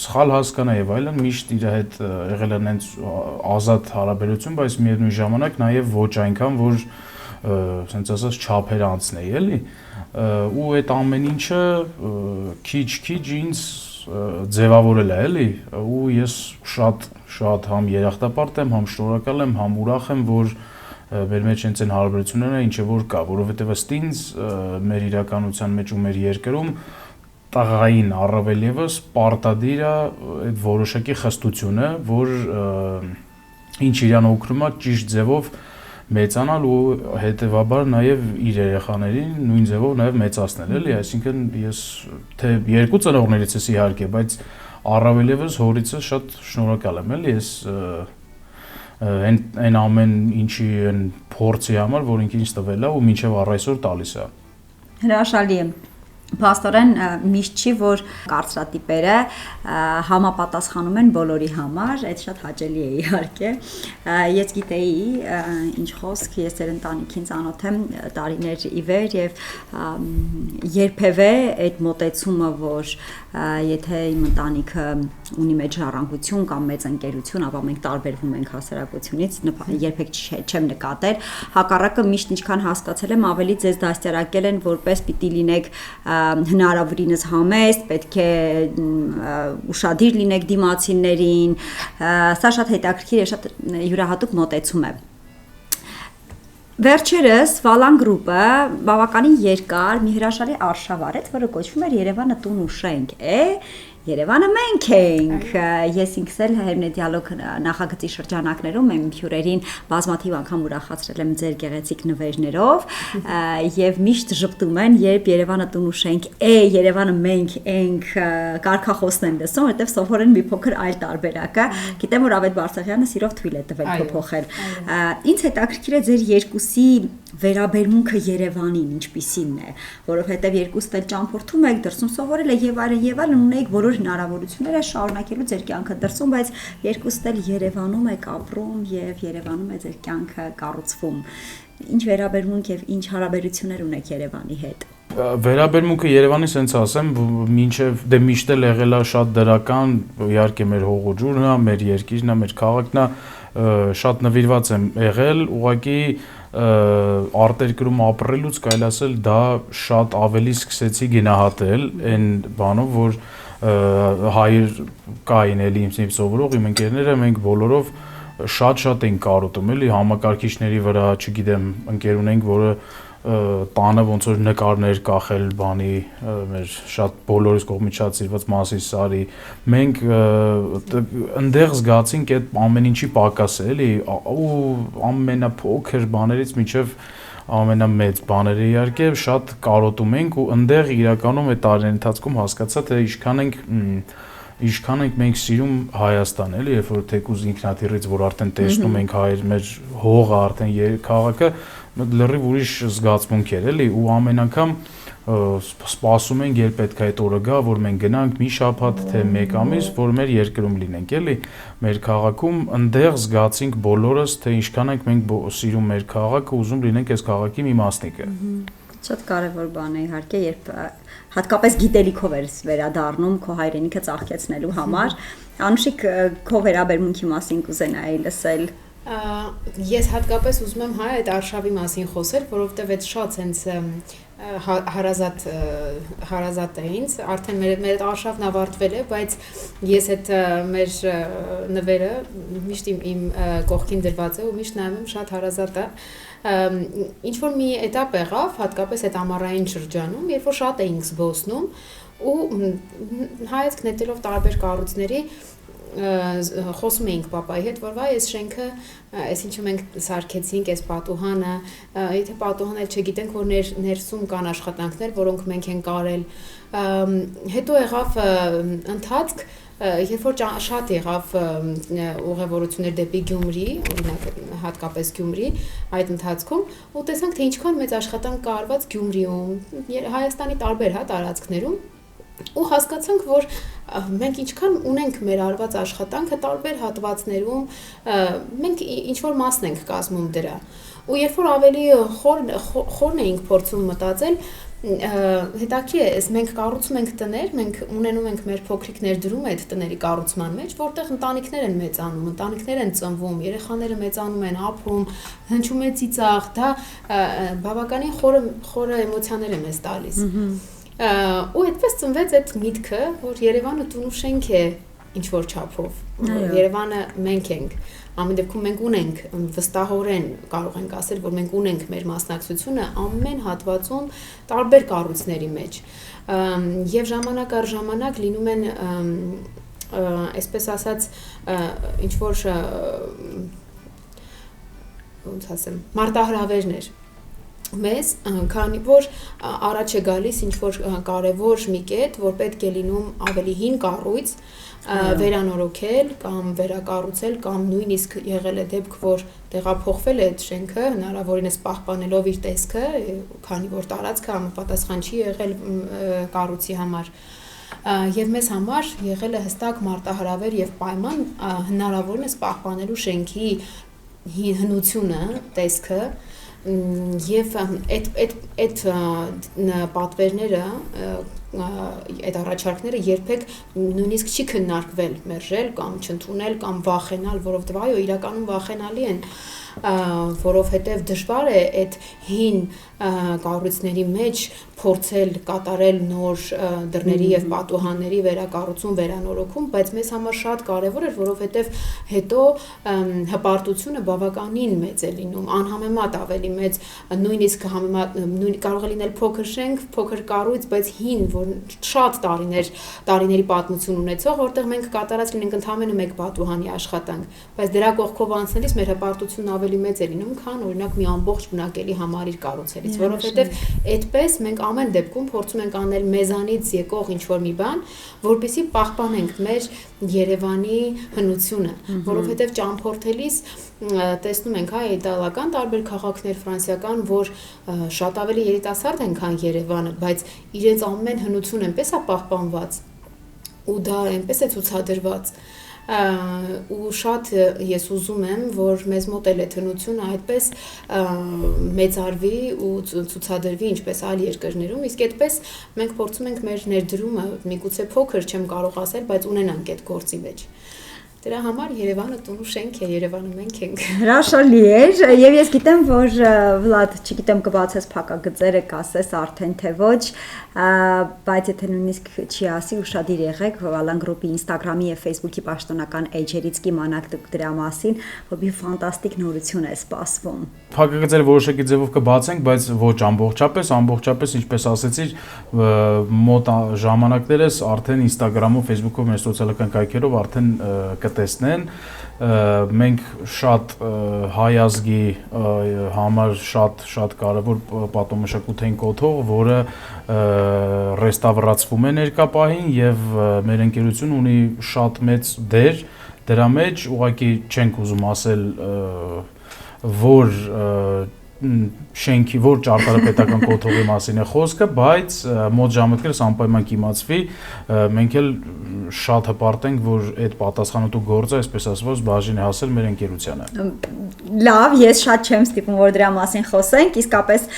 սխալ հասկանա եւ այլն, միշտ իր հետ եղել են այնց ազատ հարաբերություն, բայց միևնույն ժամանակ նաեւ ոչ այնքան, որ ասենց ասած չափեր անցնեի, էլի, ու այդ ամեն ինչը քիչ ինձ ձևավորել է, էլի, ու ես շատ համ երախտապարտ եմ, համ շնորհակալ եմ, համ ուրախ եմ, որ մեր մեջ հենց այն հարաբերությունները ինչը որ կա, որովհետև ըստ ինձ մեր իրականության մեջ ու մեր երկրում տղային առավել եւս պարտադիր է այդ որոշակի խստությունը, որ ինչ իրան օգնում է ճիշտ ձևով մեծանալ ու հետեւաբար նաեւ իր երեխաներին նույն ձևով նաեւ մեծացնել, էլի, այսինքն ես թե երկու ծնողներից ես իհարկե, բայց առավել եւս հորիցս շատ շնորհակալ եմ, էլի, ես այն ամեն ինչի այն փորձի համար, որ ինքն ինձ տվել է ու մինչեւ առ այսօր տալիս է։ Հրաշալի է։ Փաստորեն միշտ չի, որ կարծրատիպերը համապատասխանում են բոլորի համար, այդ շատ հաճելի է իհարկե։ Ես գիտեի, ինչ խոսք, ես ձեր ընտանիքին ծանոթ եմ տարիներ ի վեր եւ երբևէ այդ մոտեցումը, որ եթե իմ ընտանիքը ունի մեծ ժառանգություն կամ մեծ ընկերություն, ապա մենք տարբերվում ենք հասարակությունից, երբեք չեմ նկատել, հակառակը միշտ ինչքան հասկացել եմ, ավելի ձեզ դաստիարակել են, որպես պիտի լինեք հնարավորինս համեստ, պետք է ուշադիր լինեք դիմացիներին, սա շատ հետաքրքիր է, շատ յուրահատուկ մոտեցում է։ Վերջերս Վալան գրուպը բավականին երկար մի հրաշալի արշավ արեց, որը կոչվում էր Երևանը տուն ու շենք։ Երևանը մենք ենք։ Ես ինքս էլ Հերմնե դիալոգ նախագծի շրջանակներում իմ հյուրերին բազմաթիվ անգամ ուրախացրել եմ ձեր գեղեցիկ նվերներով եւ միշտ ժպտում են, երբ Երևանը տուն ու շենք, Երևանը մենք ենք, կարգախոսն են լսում, որտեվ սովորեն մի փոքր այլ տարբերակը։ Գիտեմ, որ Ավետ Բարսեղյանը սիրով թույլ է տվել փոփոխել։ Ինձ հետաքրքիր է ձեր երկուսի վերաբերմունքը Երևանին ինչպիսին է, որովհետեւ երկուսն էլ ճամփորդում եք, դրսում սովորել եք եւ այլն ունեիք բոլոր հնարավորությունները շարունակելու ձեր կյանքը դրսում, բայց երկուսն էլ Երևանում եք ապրում եւ Երևանում է ձեր կյանքը կառուցվում։ Ինչ վերաբերմունք եւ ինչ հարաբերություններ ունեք Երևանի հետ։ Վերաբերմունքը Երևանի sense ասեմ, մինչև դե միշտ էլ եղել է շատ դրական, իհարկե մեր հողուջուրն է, մեր երկիրն է, մեր քաղաքն է, շատ նվիրված եմ եղել, ուղղակի արտերկրում ապրելուց կարելի ասել դա շատ ավելի սկսեցի գնահատել այն բանով, որ հայր կային էլի իմ սովորող իմ ընկերները, մենք բոլորով շատ ենք կարոտում էլի համակարգիչների վրա, չգիտեմ, ընկեր ունենք, որը տանը ոնց որ նկարներ կախել բանի մեր շատ բոլորիս կողմից շատ սիրված Մասիս Սարի մենք ընդեղ զգացինք այդ ամեն ինչի պակասը էլի ու ամենափոքր բաներից մինչև ամենամեծ բաները իհարկե շատ կարոտում ենք ու ընդեղ իրականում այդ տարիների ընթացքում հասկացա թե ինչքան ենք մենք սիրում Հայաստան էլի երբ որ թեկուզ ինքնաթիռից որ արդեն տեսնում ենք հայր մեր հողը արդեն քաղաքը լրիվ ուրիշ զգացմունք էր էլի ու ամեն անգամ սպասում ենք երբ պետք է այդ օրը գա որ մենք գնանք մի շաբաթ թե մեկ ամիս որ մեր երկրում լինենք էլի մեր քաղաքում ընդեղ զգացինք բոլորս թե ինչքան ենք մենք սիրում մեր քաղաքը ուզում լինենք այս քաղաքի մի մասնիկը Շատ կարևոր բան է իհարկե երբ հատկապես գիտելիքով ես վերադառնում քո հայրենիքը ծաղկեցնելու համար Անուշիկ քո վերաբերմունքի մասին կուզենայի լսել Ես հատկապես ուզում եմ հայ այդ արշավի մասին խոսել, որովհետև այդ շատ հենց հարազատ է ինձ, արդեն մեր արշավն ավարտվել է, բայց ես այդ մեր նվերը միշտ իմ կողքին դրված է ու միշտ նայում եմ շատ հարազատ է ինչ որ մի էտապ եղավ, հատկապես այդ ամառային շրջանում, երբ որ շատ էինք զբոսնում ու հայացք նետելով տարբեր կառույցների խոսում էինք պապայի հետ, որ վայ, այս շենքը, այս ինչը մենք սարքեցինք, այս պատուհանը, եթե պատուհանը չգիտենք, որ ներսում կան աշխատանքներ, որոնք մենք ենք արել, հետո եղավ ընթացք, երբ որ շատ եղավ ուղևորություններ դեպի Գյումրի, օրինակ հատկապես Գյումրի, այդ ընթացքում, ու տեսանք, թե ինչքան մեծ աշխատանք կա արված Գյումրիում, Հայաստանի տարբեր տարածքներում, ու հասկացանք, որ մենք ինչքան ունենք մեր արված աշխատանքը տարբեր հատվածներում, մենք ինչ-որ մասն ենք կազմում դրա։ Ու երբ որ ավելի խորն էինք փորձում մտածել, հետաքրքիր է, մենք կառուցում ենք տներ, մենք ունենում ենք մեր փոքրիկ ներդրում այդ տների կառուցման մեջ, որտեղ ընտանիքներ են մեծանում, ընտանիքներ են ծնվում, երեխաները մեծանում են, ապրում, հնչում է ծիծաղ, դա բավականին խորը էմոցիաներ է մեզ տալիս։ Ու այդպես ծնվեց այդ միտքը, որ Երևանը տուն ու շենք է ինչ-որ չափով, Երևանը մենք ենք, ամեն դեպքում մենք ունենք, վստահորեն կարող ենք ասել, որ մենք ունենք մեր մասնակցությունը ամեն հատվածում տարբեր կառույցների մեջ, և ժամանակ առ ժամանակ լինում են, այսպես ասած, ինչ-որ, ոնց ասեմ, մարտահրավերներ, մեզ, քանի որ առաջ է գալիս ինչ-որ կարևոր մի կետ, որ պետք է լինում ավելի հին կառույց, վերանորոգել կամ վերակառուցել կամ նույնիսկ եղել է դեպք, որ տեղափոխվել է այդ շենքը, հնարավորինս պահպանելով իր տեսքը, քանի որ տարածքը համապատասխան չի եղել կառույցի համար։ Եվ մեզ համար եղել է հստակ մարտահրավեր եւ պայման հնարավորինս պահպանելու շենքի հնությունը, տեսքը եւ այդ պատվերները այդ առաջարկները երբեք նույնիսկ չի քննարկվել մերժել կամ չընդունել կամ վախենալ, որովհետեւ այո իրականում վախենալի են, որովհետեւ դժվար է այդ հին կառույցների մեջ փորձել կատարել նոր դռների եւ պատուհանների վերակառուցում, վերանորոգում, բայց մեզ համար շատ կարեւոր էր, որովհետեւ հետո հպարտությունը բավականին մեծ է լինում, անհամեմատ ավելի մեծ, նույնիսկ կարող է լինել փոքր շենք, փոքր կառույց, բայց հին, որ շատ տարիների պատմություն ունեցող, որտեղ մենք կատարած լինենք ընդհանրապես մեկ պատուհանի աշխատանք, բայց դրա կողքով անցնելիս մեր հպարտությունն ավելի մեծ է լինում, քան օրինակ մի ամբողջ բնակելի համալիր կառուցելիս, որովհետեւ այդպես մենք ամեն դեպքում փորձում ենք անել մեզանից եկող ինչ-որ մի բան, որպեսզի պահպանենք մեր Երևանի հնությունը, որովհետև ճամփորդելիս տեսնում ենք, հա, իտալական տարբեր քաղաքներ, ֆրանսիական, որ շատ ավելի երիտասարդ են, քան Երևանը, բայց իրենց ամեն հնություն այնպես է պահպանված, ու դա այնպես է ցուցադրված, ու շատ ես ուզում եմ, որ մեզ մոտ էլ այդ հնությունը այդպես մեծարվի ու ցուցադրվի ինչպես այլ երկրներում, իսկ այդպես մենք փորձում ենք մեր ներդրումը, միգուցե փոքր չեմ կարող ասել, բայց ունենանք այդ գործի մեջ։ Դրա համար Երևանը տունու շենք է, Երևանը մենք ենք։ Հրաշալի էր, եւ ես գիտեմ, որ Վլադ, չգիտեմ կբացես փակագծերը, կասես արդեն թե ոչ, բայց եթե նույնիսկ չի ասի, ուշադիր եղեք Վալան գրուպի Instagram-ի եւ Facebook-ի պաշտոնական էջերից կիմանաք դրա մասին, որ մի ֆանտաստիկ նորություն է սպասվում։ Փակագծերը որոշակի ձևով կբացենք, բայց ոչ ամբողջապես, ինչպես ասեցիր, մոտ ժամանակներս արդեն Instagram-ով, Facebook-ով, մեր սոցիալական կայքերով արդեն կտեսնեն, մենք շատ հայ ազգի համար շատ կարևոր պատմամշակութային կոթող, որը ռեստավրացվում է ներկա պահին եւ մեր ընկերությունը ունի շատ մեծ դեր դրա մեջ, ուղղակի չենք ուզում ասել որ շենքի, որ ճարտարապետական կոթողի մասին է խոսքը, բայց մոտ ժամանակներս անպայման կիմացվի, մենք էլ շատ հպարտ ենք, որ այդ պատասխանատու գործը, այսպես ասված, բաժին է հասել մեր ընկերությանը։ Լավ, ես շատ չեմ ստիպում, որ դրա մասին խոսենք, իսկապես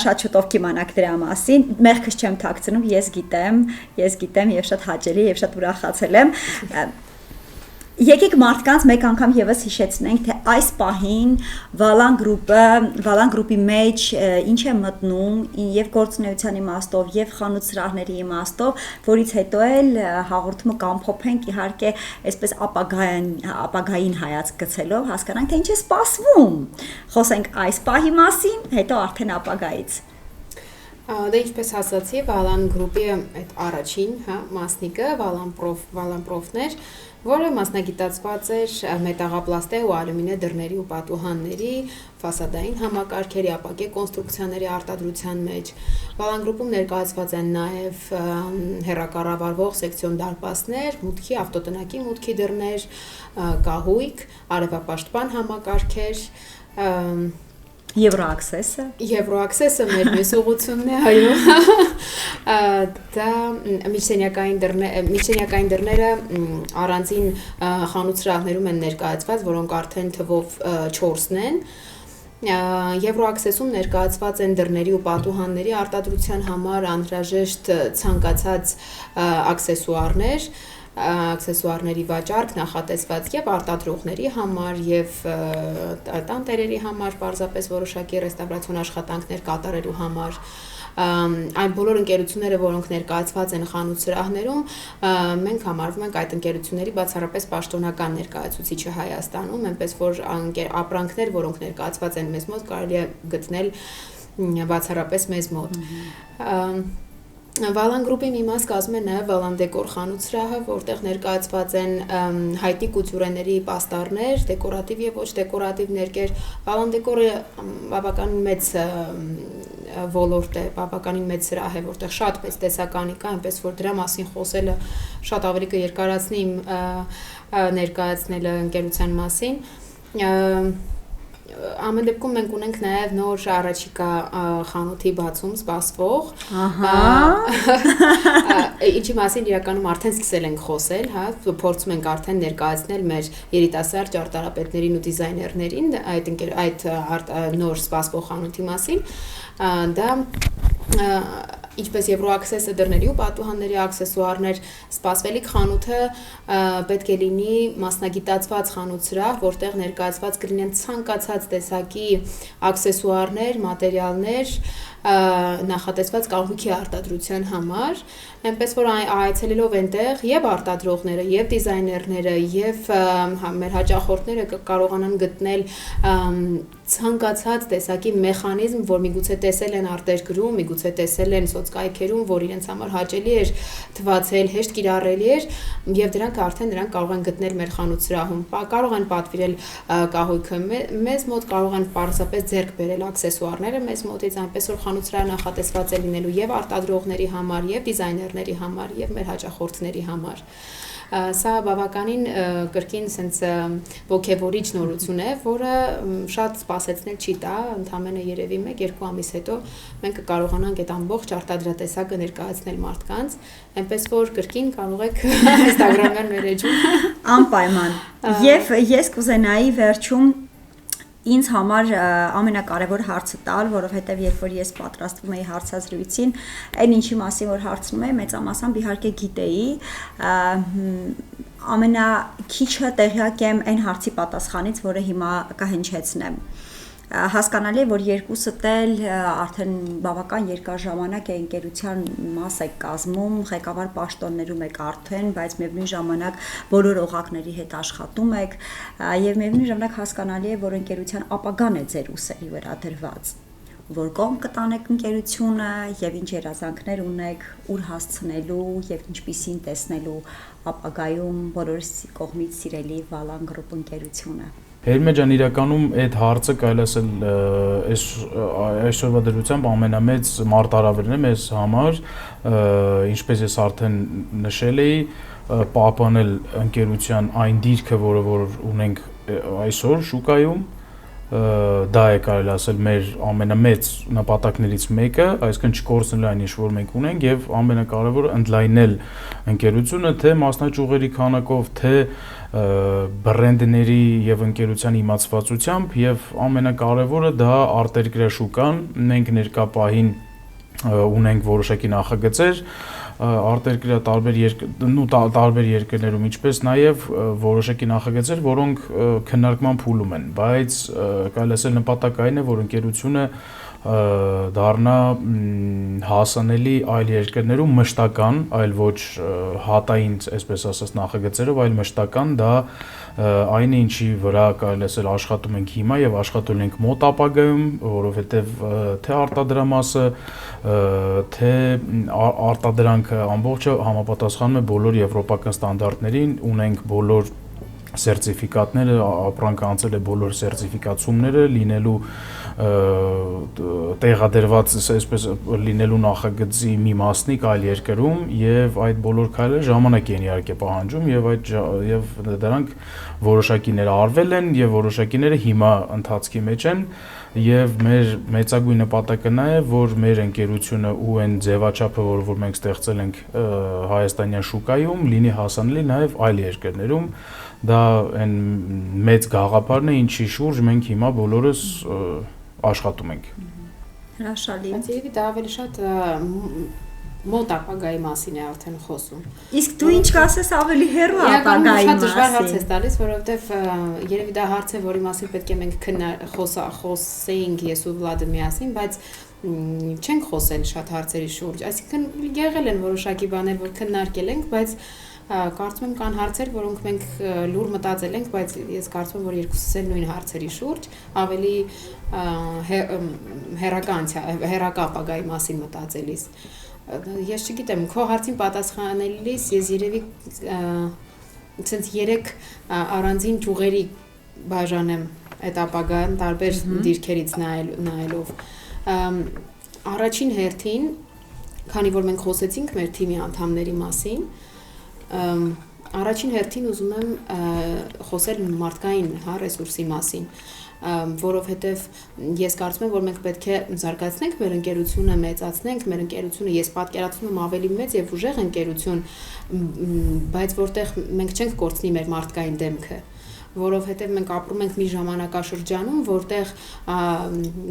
շատ շուտով կիմանաք դրա մասին։ Մեղքս չեմ թաքցնում, ես գիտեմ եւ շատ հաճելի եւ շատ ուրախացել եմ։ Եկեք մարդկանց մեկ անգամ եւս հիշեցնենք, թե այս պահին Վալան գրուպի մեջ ինչ է մտնում եւ գործունեության իմաստով եւ խանութ սրահների իմաստով, որից հետո էլ հաղորդումը կամփոփենք իհարկե այսպես ապագային հայացք գցելով, հասկանանք թե ինչ է սպասվում։ Խոսենք այս պահի մասին, հետո արդեն ապագայից։ Դե ինչպես ասացի, Վալան գրուպի այդ առաջին, հա, մասնիկը Վալան պրոֆներ, որը մասնագիտացված էր մետաղապլաստե ու ալյումինե դռների ու պատուհանների, ֆասադային համակարգերի, ապակե կոնստրուկցիաների արտադրության մեջ։ Վալան գրուպում ներկայացված են նաև հեռակառավարվող սեկցիոն դարպասներ, մուտքի, ավտոտնակի մուտքի դռներ, կահույք, արևապաշտպան համակարգեր, Եվրոաքսեսը մեր մյուս ուղղությունն է, այո։ Դա միջսենյակային դռները առանձին խանութ սրահներում են ներկայացված, որոնք արդեն թվով 4-ն են։ Եվրոաքսեսում ներկայացված են դռների ու պատուհանների արտադրության համար անհրաժեշտ ցանկացած աքսեսուարների վաճառք նախատեսված եւ արտադրողների համար եւ տանտերերի համար, պարզապես որոշակի ռեստավրացիոն աշխատանքներ կատարելու համար։ Այն բոլոր ընկերությունները, որոնք ներկայացված են խանութ սրահներում, մենք համարվում ենք այդ ընկերությունների բացառապես պաշտոնական ներկայացուցիչը Հայաստանում, այնպես որ ապրանքներ, որոնք ներկայացված են մեզ մոտ, կարելի է գտնել բացառապես մեզ մոտ։ Վալան գրուպի մի մաս կազմում է նաև Վալան դեկոր խանութ սրահը, որտեղ ներկայացված են հայտնի կուլտուրաների պաստառներ, դեկորատիվ եւ ոչ դեկորատիվ ներկեր։ Վալան դեկորը բավականին մեծ ոլորտ է, բավականին մեծ սրահ է, որտեղ շատ մեծ տեսականի կա, այնպես որ դրա մասին խոսելը շատ ավելի կերկարացնի իմ ներկայացնելը ընկերության մասին։ Ամեն դեպքում մենք ունենք նաև նոր առաջիկա խանութի բացում սպասվող։ Ինչի մասին իրականում արդեն սկսել ենք խոսել, հա, փորձում ենք արդեն ներկայացնել մեր երիտասարդ ճարտարապետներին ու դիզայներներին այդ նոր սպասվող խանութի մասին։ Դա ինչպես Եվրոաքսեսը դռների ու պատուհանների աքսեսուարներ սպասվելիք խանութը պետք է լինի մասնագիտացված խանութ սրահ, որտեղ ներկայացված կլինեն ցանկացած տեսակի աքսեսուարներ, մատերիալներ նախատեսված կահույքի արտադրության համար, այնպես որ այցելելով այնտեղ եւ արտադրողները, եւ դիզայներները, եւ մեր հաճախորդները կարողանան գտնել ցանկացած տեսակի մեխանիզմ, որ միգուցե տեսել են արտերկրում, միգուցե տեսել են սոցկայքերում, որ իրենց համար հաճելի էր թվացել, հեշտ կիրառելի էր, եւ դրանք արդեն կարող են գտնել մեր խանութ սրահում։ Կարող են պատվիրել կահույքը մեզ մոտ, կարող են պարզապես ձեռք բերել աքսեսուարները մեզ մոտից, այնպես որ խանութ սրահը նախատեսված է լինելու եւ արտադրողների համար, եւ դիզայներների համար, եւ մեր հաճախորդների համար։ Սա բավականին կրկին sense ոգևորիչ նորություն է, որը շատ սպասեցնել չի տա, ընդամենը երևի 1-2 ամիս հետո մենք կկարողանանք այդ ամբողջ արտադրատեսակը ներկայացնել մարդկանց, այնպես որ կրկին կարող եք Instagram-յան մեր էջում անպայման։ Եվ ես կուզենայի վերջում ինձ համար ամենակարևոր հարցը տալ, որովհետև երբ որ ես պատրաստվում էի հարցազրույցին, այն ինչի մասին որ հարցնում էի, մեծամասամբ իհարկե գիտեի, ամենաքիչը տեղյակ եմ այն հարցի պատասխանից, որը հիմա կհնչեցնեմ։ Հասկանալի է, որ երկուսդ էլ արդեն բավական երկար ժամանակ է ընկերության մաս եք կազմում, ղեկավար պաշտոններում եք արդեն, բայց միևնույն ժամանակ բոլոր օղակների հետ աշխատում եք, եւ միևնույն ժամանակ հասկանալի է, որ ընկերության ապագան է ձեր ուսերի վրա դրված, որ կողմ կտանեք ընկերությունը եւ ինչ երազանքներ ունեք, ուր հասցնելու եւ ինչպիսին տեսնելու ապագայում բոլորի կողմից սիրելի Վալան գրուպ ընկերությունը։ Հերմե ջան, իրականում այդ հարցը կարելի ասել այսօրվա դրությամբ ամենամեծ մարտահրավերն է մեզ համար, ինչպես ես արդեն նշել էի, պահպանել ընկերության այն դիրքը, որը որ ունենք այսօր շուկայում, դա է կարելի ասել մեր ամենամեծ նպատակներից մեկը, այսինքն չկորցնել այն ինչ որ մենք ունենք եւ ամենակարևորը ընդլայնել ընկերությունը թե մասնաճյուղերի քանակով, թե բրենդների եւ ընկերության իմացվածությամբ եւ ամենակարևորը դա արտերկրյա շուկան, մենք ներկա պահին ունենք որոշակի նախագծեր արտերկրյա տարբեր երկրներում, ինչպես նաև որոշակի նախագծեր, որոնք քննարկման փուլում են, բայց կարելի ասել նպատակային է, որ ընկերությունը դառնա հասանելի այլ երկրներում մշտական, այլ ոչ հատային, այսպես ասած նախագծերով, այլ մշտական, դա այն է, ինչի վրա կարելի ասել աշխատում ենք հիմա եւ աշխատում ենք մոտ ապագայում, որովհետեւ թե արտադրամասը, թե արտադրանքը ամբողջը համապատասխանում է բոլոր եվրոպական ստանդարտներին, ունենք բոլոր սերտիֆիկատները, ապրանքը անցել է բոլոր սերտիֆիկացումները, լինելու տեղադրված, այսպես լինելու նախագծի մի մասնիկ այլ երկրում եւ այդ բոլոր քայլերը ժամանակ են իհարկե պահանջում եւ դրանք որոշակիները արվել են եւ որոշակիները հիմա ընթացքի մեջ են եւ մեր մեծագույն նպատակը նա է, որ մեր ընկերությունը ու այն ձևաչափը, որ մենք ստեղծել ենք հայաստանյան շուկայում, լինի հասանելի նաեւ այլ երկրներում, դա այն մեծ գաղափարն է, ինչի շուրջ մենք հիմա բոլորս աշխատում ենք։ Հրաշալի։ Բայց երևի դա ավելի շատ մոտ ապագայի մասին է արդեն խոսում։ Իսկ դու ինչ կասես ավելի հեռու ապագայի մասին։ Շատ դժվար հարց է տալիս, որովհետև երևի դա հարց է, որի մասին պետք է մենք խոսեինք ես ու Վլադը միասին, բայց չենք խոսել շատ հարցերի շուրջ։ Այսինքն եղել են որոշակի բաներ, որ քննարկել ենք, բայց կարծում եմ կան հարցեր, որոնք մենք լուր մտածել ենք, բայց ես կարծում եմ, որ երկուսս էլ նույն հարցերի շուրջ ավելի հեռակա ապագայի մասին մտածելիս։ ես չգիտեմ, քո հարցին պատասխանելիս ես երևի ցենց 3 առանձին ճյուղերի բաժանեմ այդ ապագան տարբեր դիրքերից նայելով։ Առաջին հերթին, քանի որ մենք խոսեցինք մեր թիմի անդամների մասին, առաջին հերթին ուզում եմ խոսել մարդկային ռեսուրսի մասին, որովհետև ես կարծում եմ, որ մենք պետք է զարգացնենք մեր ընկերությունը, մեծացնենք մեր ընկերությունը, ես պատկերացնում եմ ավելի մեծ եւ ուժեղ ընկերություն, բայց որտեղ մենք չենք կորցնի մեր մարդկային դեմքը, որովհետև մենք ապրում ենք մի ժամանակաշրջանում, որտեղ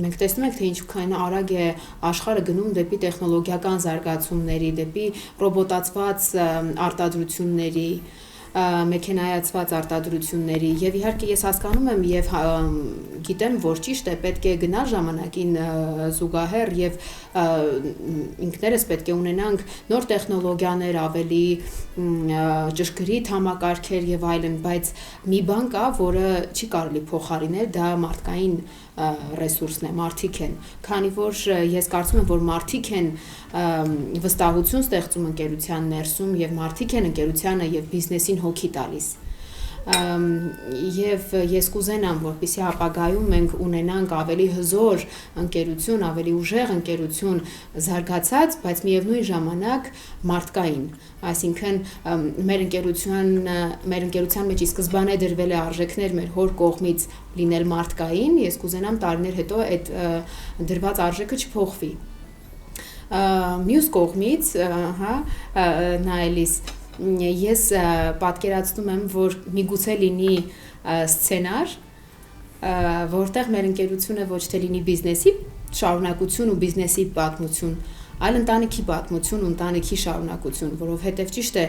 մենք տեսնում ենք, թե ինչքան արագ է աշխարհը գնում դեպի տեխնոլոգիական զարգացումների, դեպի ռոբոտացված արտադրությունների, մեքենայացված արտադրությունների եւ իհարկե ես հասկանում եմ եւ գիտեմ, որ ճիշտ է, պետք է գնալ ժամանակին զուգահեռ եւ ինքներս պետք է ունենանք նոր տեխնոլոգիաներ, ավելի ճշգրիտ համակարգեր եւ այլն, բայց մի բան կա, որը չի կարելի փոխարինել, դա մարդկային ռեսուրսն է, մարդիկ են, քանի որ ես կարծում եմ, որ մարդիկ են վստահություն ստեղծում ընկերության ներսում եւ մարդիկ են ընկերությանը եւ բիզնեսին հոգի տալիս։ Եվ ես կուզենամ, որպեսզի ապագայում մենք ունենանք ավելի հզոր ընկերություն, ավելի ուժեղ ընկերություն, զարգացած, բայց միևնույն ժամանակ մարդկային, այսինքն մեր ընկերության մեջ ի սկզբանե դրվել է արժեքներ մեր հոր կողմից լինել մարդկային, ես կուզենամ տարիներ հետո այդ դրված արժեքը չփոխվի։ Մյուս կողմից, նայելիս ես պատկերացնում եմ, որ միգուցե լինի սցենար, որտեղ մեր ընկերությունը ոչ թե լինի բիզնեսի շարունակություն ու բիզնեսի պատմություն, այլ ընտանիքի պատմություն ու ընտանիքի շարունակություն, որովհետև ճիշտ է,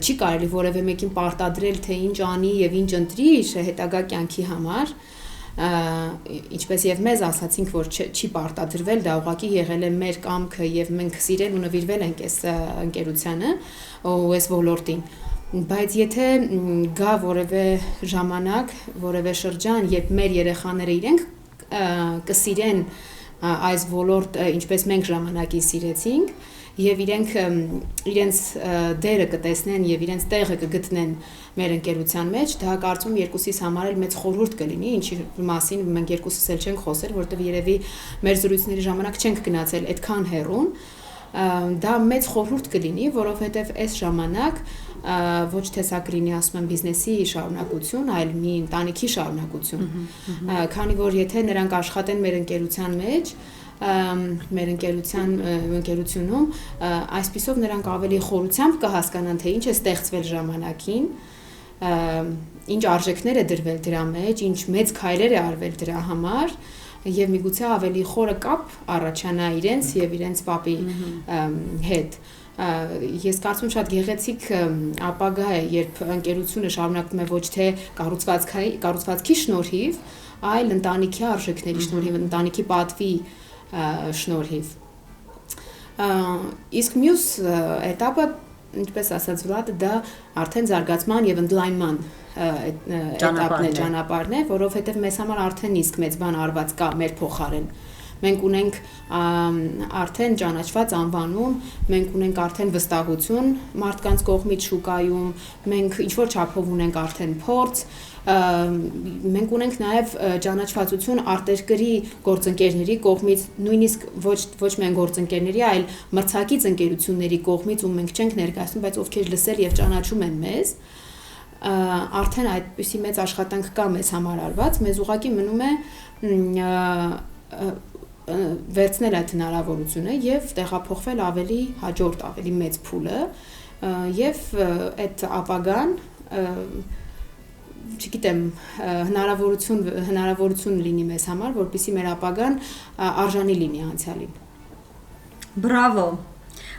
չի կարելի որևէ մեկին պարտադրել, թե ինչ անի եւ ինչ ընտրի իր հետագա կյանքի համար, ինչպես եւ մեզ ասացինք, որ չի պարտադրվել, դա ուղղակի եղել է մեր կամքը եւ մենք սիրել ու նվիրվել ենք այս ընկերությանը ու այս ոլորտին, բայց եթե գա որևէ ժամանակ, որևէ շրջան, երբ մեր երեխաները իրենք կսիրեն այս ոլորտը, ինչպես մենք ժամանակին սիրեցինք, եւ իրենց դերը կտեսնեն եւ իրենց տեղը կգտնեն մեր ընկերության մեջ, դա կարծում երկուսիս համար էլ մեծ խորհուրդ կլինի, ինչի մասին մենք երկուսս էլ չենք խոսել, որտեղ երևի մեր զրույցների ժամանակ չենք գնացել այդքան հեռուն, դա մեծ խորհուրդ կլինի, որովհետեւ այս ժամանակ ոչ թե սա կլինի, ասում եմ, բիզնեսի շարունակություն, այլ մի ընտանիքի շարունակություն, քանի որ եթե նրանք աշխատեն մեր ընկերության մեջ, մեր ընկերությունում, այսպիսով նրանք ավելի խորությամբ կհասկանան, թե ինչ է ստեղծվել ժամանակին, ինչ արժեքներ է դրվել դրա մեջ, ինչ մեծ քայլեր է արվել դրա համար եւ միգուցե ավելի խորը կապ առաջանա իրենց եւ իրենց պապի հետ։ Ես կարծում եմ շատ գեղեցիկ ապագա է, երբ ընկերությունը շարունակվում է ոչ թե կառուցվածքի շնորհիվ, այլ ընտանիքի արժեքների շնորհիվ, ընտանիքի պատվի շնորհիվ։ Իսկ մյուս էտապը, ինչպես ասաց Վլադը, դա արդեն զարգացման եւ ընդլայնման էտապն է, ճանապարհն է, որովհետեւ մեզ համար արդեն իսկ մեծ բան արված կա մեր փոխարեն։ Մենք ունենք արդեն ճանաչված անվանում, մենք ունենք արդեն վստահություն մարդկանց կողմից շուկայում, մենք ինչ-որ չափով ունենք արդեն փորձ, մենք ունենք նաև ճանաչվածություն արտերկրի գործընկերների կողմից, նույնիսկ ոչ միայն գործընկերների, այլ մրցակից ընկերությունների կողմից, ու մենք չենք ներկայացնում, բայց ովքեր լսել եւ ճանաչում են մեզ, արդեն այդպիսի մեծ աշխատանք կա մեզ համար արված, մեզ ուղղակի մնում է վերցնել այդ հնարավորությունը եւ տեղափոխվել ավելի հաջորդ, ավելի մեծ փուլը եւ այդ ապագան, չգիտեմ, հնարավորություն լինի մեզ համար, որպեսզի մեր ապագան արժանի լինի անցյալին։ Բրավո։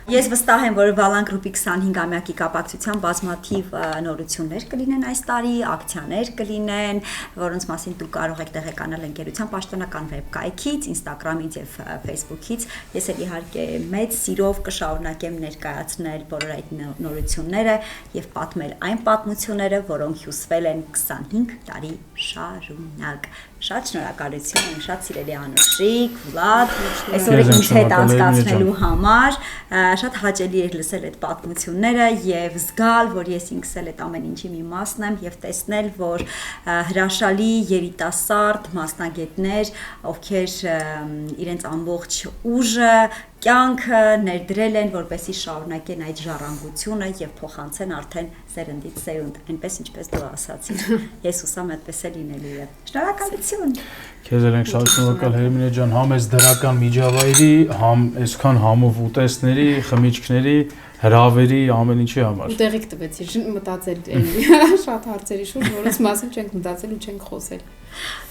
Ես վստահ եմ, որ Valan Group-ի 25-ամյակի կապակցությամբ բազմաթիվ նորություններ կլինեն այս տարի, ակցիաներ կլինեն, որոնց մասին դուք կարող եք տեղեկանալ ընկերության պաշտոնական վեբկայքից, Instagram-ից եւ Facebook-ից։ Ես էլ իհարկե մեծ սիրով կշարունակեմ ներկայացնել բոլոր այդ նորությունները եւ պատմել այն պատմությունները, որոնք հյուսվել են 25 տարի շարունակ։ Շատ շնորհակալություն, շատ սիրելի Անուշիկ, Վլադ, այսօր ինձ հետ անցկացնելու համար, շատ հաճելի էր լսել այդ պատմությունները եւ զգալ, որ ես ինքս էլ այդ ամեն ինչի մի մասն եմ եւ տեսնել, որ հրաշալի երիտասարդ մասնագետներ, ովքեր իրենց ամբողջ ուժը կյանքը ներդրել են, որպեսզի շարունակեն այդ ժառանգությունը եւ փոխանցեն արդեն սերնդից սերունդ, այնպես ինչպես դու ասացիր։ Ես հուսամ այդպես է լինելու է։ Շնորհակալություն։ Քեզ էլ ենք շատ շնորհակալ Հերմինե ջան, համ այս դրական միջավայրի, համ այսքան համով ուտեստների, խմիչքների, հրավերի, ամեն ինչի համար։ Ուտեղիկ տվեցի, մտածել շատ հարցերի շուրջ, որոնց մասին չենք մտածել ու չենք խոսել։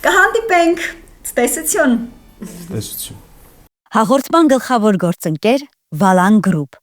Կհանդիպենք, ցտեսություն։ Տեսություն։ Հաղորդման գլխավոր գործընկեր Վալան գրուպ